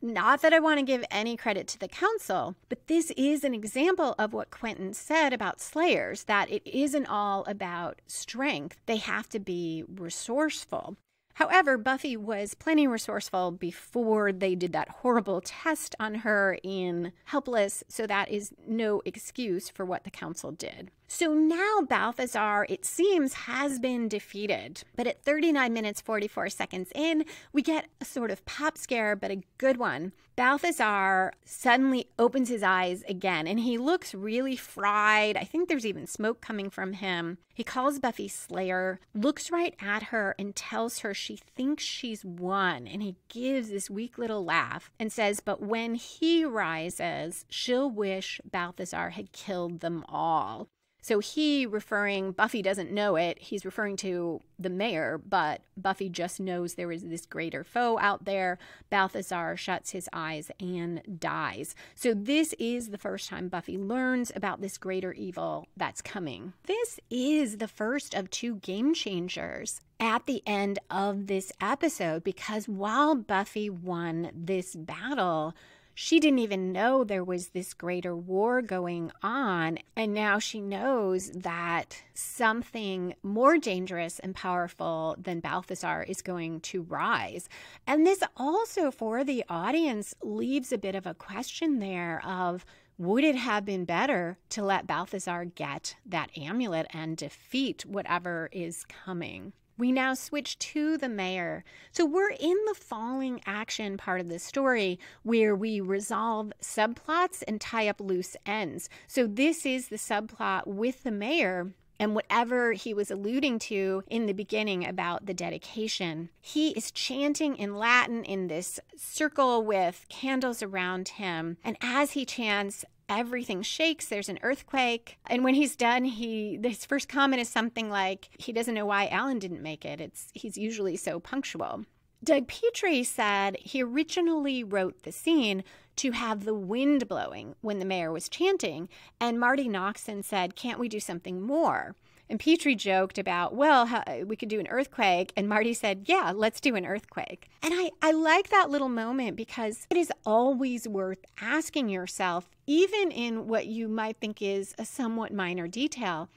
Speaker 1: not that I want to give any credit to the council, but this is an example of what Quentin said about Slayers, that it isn't all about strength. They have to be resourceful. However, Buffy was plenty resourceful before they did that horrible test on her in Helpless, so that is no excuse for what the council did. So now Balthazar, it seems, has been defeated. But at 39 minutes, 44 seconds in, we get a sort of pop scare, but a good one. Balthazar suddenly opens his eyes again, and he looks really fried. I think there's even smoke coming from him. He calls Buffy Slayer, looks right at her, and tells her she thinks she's won. And he gives this weak little laugh and says, but when he rises, she'll wish Balthazar had killed them all. So Buffy doesn't know it, he's referring to the mayor, but Buffy just knows there is this greater foe out there. Balthazar shuts his eyes and dies. So this is the first time Buffy learns about this greater evil that's coming. This is the first of two game changers at the end of this episode, because while Buffy won this battle, She didn't even know there was this greater war going on, and now she knows that something more dangerous and powerful than Balthazar is going to rise. And this also, for the audience, leaves a bit of a question there of, would it have been better to let Balthazar get that amulet and defeat whatever is coming? We now switch to the mayor. So we're in the falling action part of the story where we resolve subplots and tie up loose ends. So this is the subplot with the mayor and whatever he was alluding to in the beginning about the dedication. He is chanting in Latin in this circle with candles around him. And as he chants, everything shakes. There's an earthquake. And when he's done, his first comment is something like, he doesn't know why Alan didn't make it. He's usually so punctual. Doug Petrie said he originally wrote the scene to have the wind blowing when the mayor was chanting. And Marty Noxon said, can't we do something more? And Petrie joked about, well, we could do an earthquake. And Marty said, yeah, let's do an earthquake. And I like that little moment because it is always worth asking yourself, even in what you might think is a somewhat minor detail,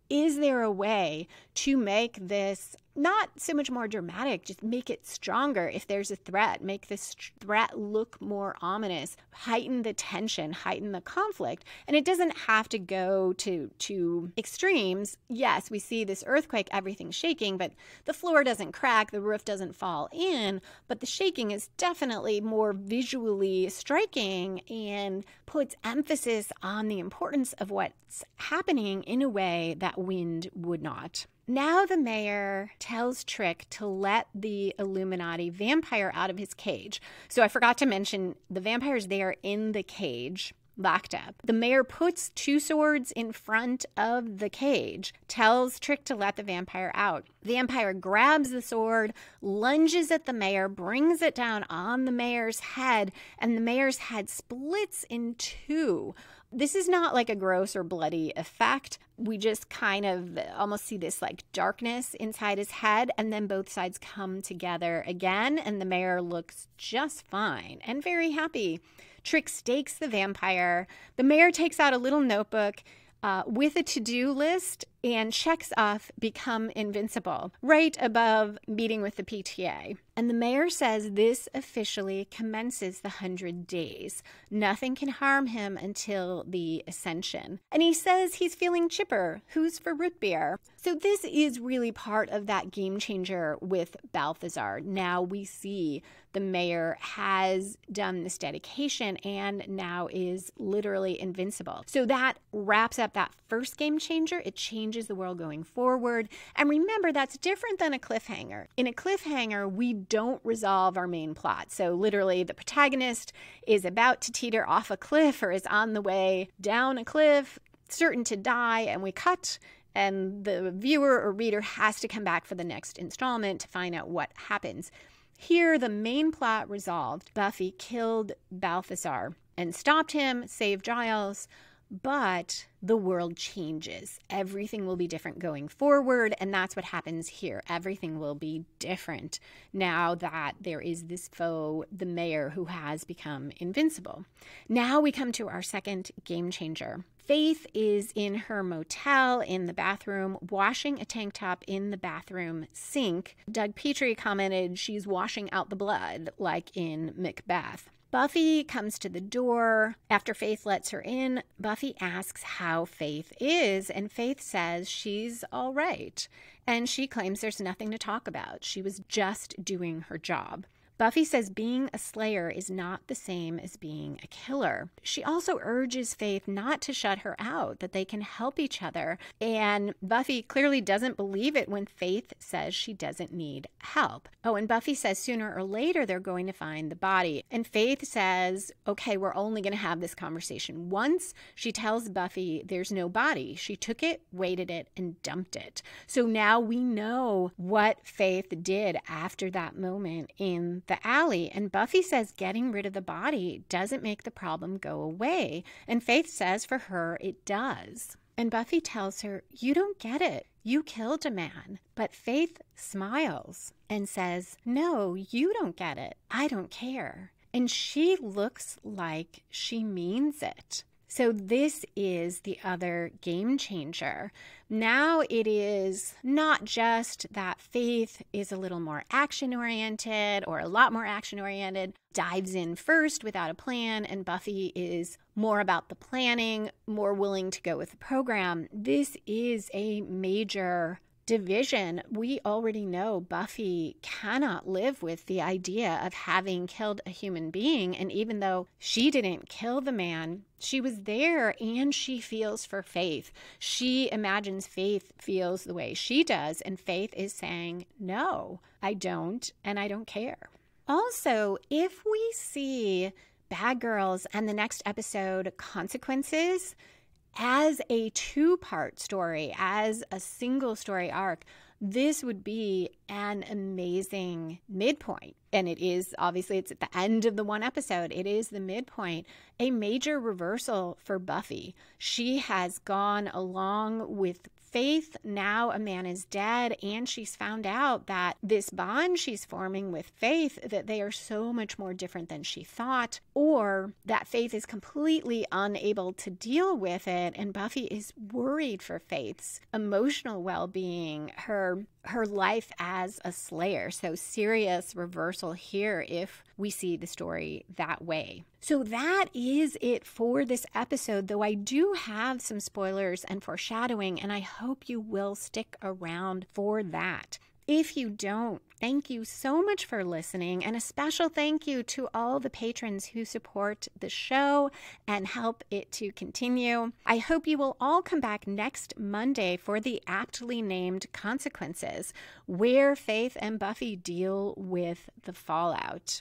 Speaker 1: is there a way to make this not so much more dramatic, just make it stronger if there's a threat, make this threat look more ominous, heighten the tension, heighten the conflict. And it doesn't have to go to extremes. Yes, we see this earthquake, everything's shaking, but the floor doesn't crack, the roof doesn't fall in, but the shaking is definitely more visually striking and puts emphasis on the importance of what's happening in a way that wind would not. Now the mayor tells Trick to let the Illuminati vampire out of his cage. So I forgot to mention the vampire's there in the cage, locked up. The mayor puts two swords in front of the cage, tells Trick to let the vampire out. Vampire grabs the sword, lunges at the mayor, brings it down on the mayor's head, and the mayor's head splits in two. This is not like a gross or bloody effect. We just kind of almost see this like darkness inside his head, and then both sides come together again, and the mayor looks just fine and very happy. Trick stakes the vampire. The mayor takes out a little notebook with a to-do list and checks off become invincible right above meeting with the PTA. And the mayor says this officially commences the 100 days. Nothing can harm him until the ascension. And he says he's feeling chipper. Who's for root beer? So this is really part of that game changer with Balthazar. Now we see the mayor has done this dedication and now is literally invincible. So that wraps up that first game changer. It changes the world going forward. And remember, that's different than a cliffhanger. In a cliffhanger, we don't resolve our main plot. So literally the protagonist is about to teeter off a cliff or is on the way down a cliff, certain to die, and we cut, and the viewer or reader has to come back for the next installment to find out what happens. Here, the main plot resolved. Buffy killed Balthazar and stopped him, saved Giles, but the world changes. Everything will be different going forward, and that's what happens here. Everything will be different now that there is this foe, the mayor, who has become invincible. Now we come to our second game changer. Faith is in her motel in the bathroom, washing a tank top in the bathroom sink. Doug Petrie commented she's washing out the blood, like in Macbeth. Buffy comes to the door. After Faith lets her in, Buffy asks how Faith is, and Faith says she's all right. And she claims there's nothing to talk about. She was just doing her job. Buffy says being a slayer is not the same as being a killer. She also urges Faith not to shut her out, that they can help each other. And Buffy clearly doesn't believe it when Faith says she doesn't need help. Oh, and Buffy says sooner or later they're going to find the body. And Faith says, okay, we're only going to have this conversation once. She tells Buffy there's no body. She took it, weighted it, and dumped it. So now we know what Faith did after that moment in the alley, and Buffy says getting rid of the body doesn't make the problem go away, and Faith says for her it does. And Buffy tells her, you don't get it. You killed a man. But Faith smiles and says, no, you don't get it. I don't care. and she looks like she means it. So this is the other game changer. Now it is not just that Faith is a little more action-oriented or a lot more action-oriented, dives in first without a plan, and Buffy is more about the planning, more willing to go with the program. This is a major division. We already know Buffy cannot live with the idea of having killed a human being. And even though she didn't kill the man, she was there and she feels for Faith. She imagines Faith feels the way she does. And Faith is saying, no, I don't, and I don't care. Also, if we see Bad Girls and the next episode, Consequences, as a two-part story, as a single story arc, this would be an amazing midpoint. And it is, obviously, it's at the end of the one episode. It is the midpoint, a major reversal for Buffy. She has gone along with Faith. Now a man is dead, and she's found out that this bond she's forming with Faith, that they are so much more different than she thought, or that Faith is completely unable to deal with it, and Buffy is worried for Faith's emotional well-being, her life as a Slayer. So serious reversal here if we see the story that way. So that is it for this episode, though I do have some spoilers and foreshadowing, and I hope you will stick around for that. If you don't, thank you so much for listening, and a special thank you to all the patrons who support the show and help it to continue. I hope you will all come back next Monday for the aptly named Consequences, where Faith and Buffy deal with the fallout.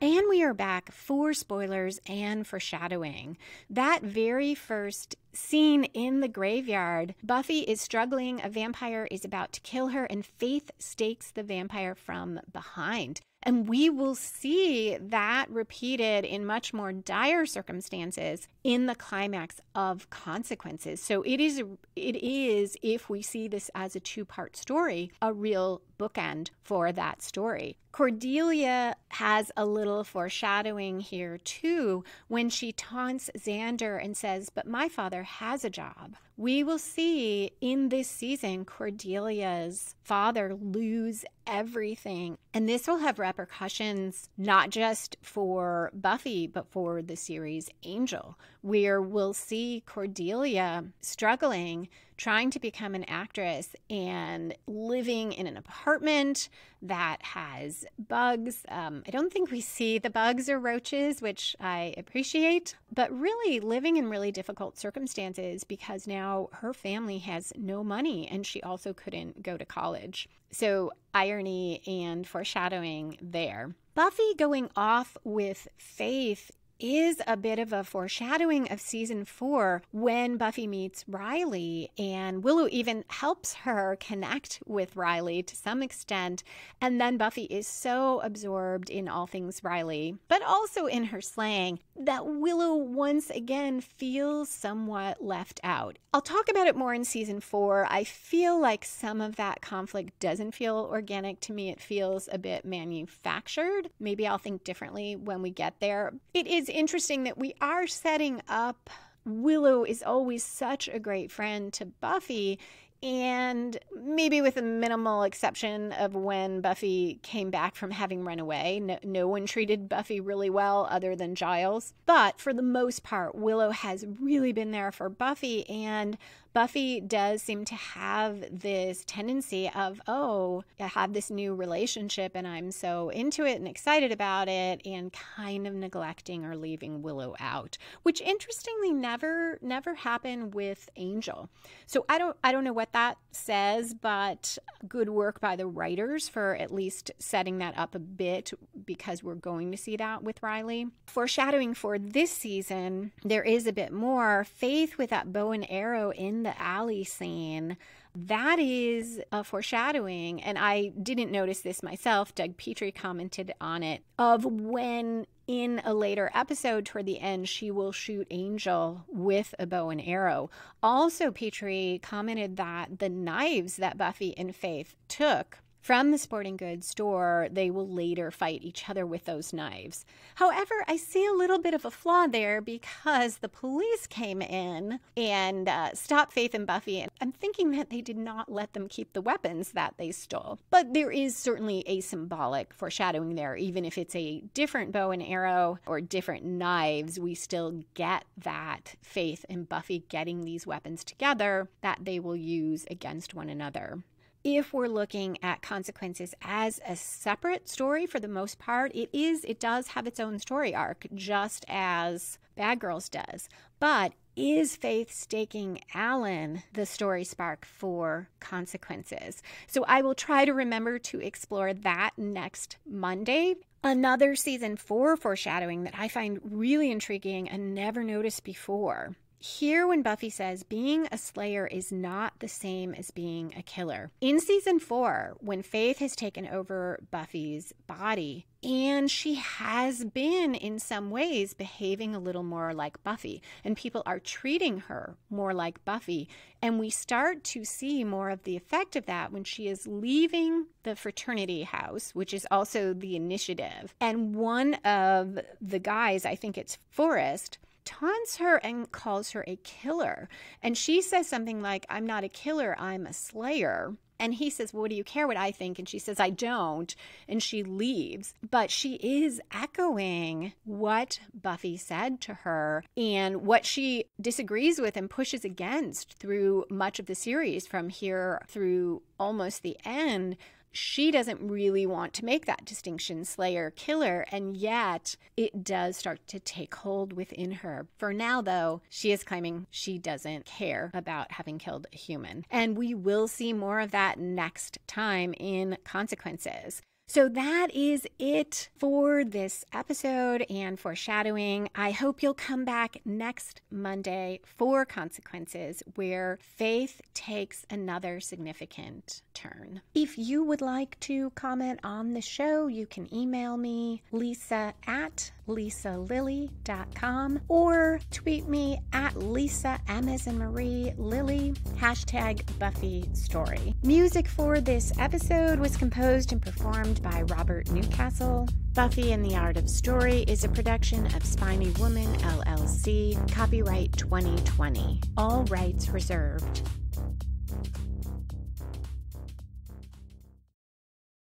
Speaker 1: And we are back for spoilers and foreshadowing. That very first scene in the graveyard, Buffy is struggling, a vampire is about to kill her, and Faith stakes the vampire from behind. And we will see that repeated in much more dire circumstances in the climax of Consequences. So it is, if we see this as a two-part story, a real bookend for that story. Cordelia has a little foreshadowing here too when she taunts Xander and says, "But my father has a job." We will see in this season Cordelia's father lose everything. And this will have repercussions not just for Buffy, but for the series Angel, where we'll see Cordelia struggling, trying to become an actress and living in an apartment that has bugs. I don't think we see the bugs or roaches, which I appreciate, but really living in really difficult circumstances because now her family has no money and she also couldn't go to college. So irony and foreshadowing there. Buffy going off with Faith is a bit of a foreshadowing of season 4 when Buffy meets Riley, and Willow even helps her connect with Riley to some extent. And then Buffy is so absorbed in all things Riley, but also in her slaying, that Willow once again feels somewhat left out. I'll talk about it more in season 4. I feel like some of that conflict doesn't feel organic to me. It feels a bit manufactured. Maybe I'll think differently when we get there. It is interesting that we are setting up Willow is always such a great friend to Buffy, and maybe with a minimal exception of when Buffy came back from having run away. No one treated Buffy really well other than Giles. But for the most part, Willow has really been there for Buffy, and Buffy does seem to have this tendency of, oh, I have this new relationship and I'm so into it and excited about it, and kind of neglecting or leaving Willow out, which interestingly never happened with Angel. So I don't know what that says, but good work by the writers for at least setting that up a bit, because we're going to see that with Riley. Foreshadowing for this season, there is a bit more. Faith with that bow and arrow in the alley scene, that is a foreshadowing, and I didn't notice this myself. Doug Petrie commented on it, of when in a later episode toward the end, she will shoot Angel with a bow and arrow. Also, Petrie commented that the knives that Buffy and Faith took from the sporting goods store, they will later fight each other with those knives. However, I see a little bit of a flaw there because the police came in and stopped Faith and Buffy. And I'm thinking that they did not let them keep the weapons that they stole. But there is certainly a symbolic foreshadowing there. Even if it's a different bow and arrow or different knives, we still get that Faith and Buffy getting these weapons together that they will use against one another. If we're looking at Consequences as a separate story, for the most part, it does have its own story arc, just as Bad Girls does. But is Faith staking Alan the story spark for Consequences? So I will try to remember to explore that next Monday. Another season 4 foreshadowing that I find really intriguing and never noticed before. Here when Buffy says being a slayer is not the same as being a killer. In season 4, when Faith has taken over Buffy's body, and she has been in some ways behaving a little more like Buffy, and people are treating her more like Buffy, and we start to see more of the effect of that when she is leaving the fraternity house, which is also the Initiative, and one of the guys, I think it's Forrest, taunts her and calls her a killer. And she says something like, "I'm not a killer, I'm a slayer." And he says, "Well, what do you care what I think?" And she says, "I don't." And she leaves. But she is echoing what Buffy said to her and what she disagrees with and pushes against through much of the series from here through almost the end. She doesn't really want to make that distinction, slayer, killer, and yet it does start to take hold within her. For now, though, she is claiming she doesn't care about having killed a human. And we will see more of that next time in Consequences. So that is it for this episode and foreshadowing. I hope you'll come back next Monday for Consequences, where Faith takes another significant turn. If you would like to comment on the show, you can email me, lisa@lisalily.com, or tweet me at Lisa M as in Marie Lily, #BuffyStory. Music for this episode was composed and performed by Robert Newcastle. Buffy and the Art of Story is a production of Spiny Woman, LLC, copyright 2020. All rights reserved.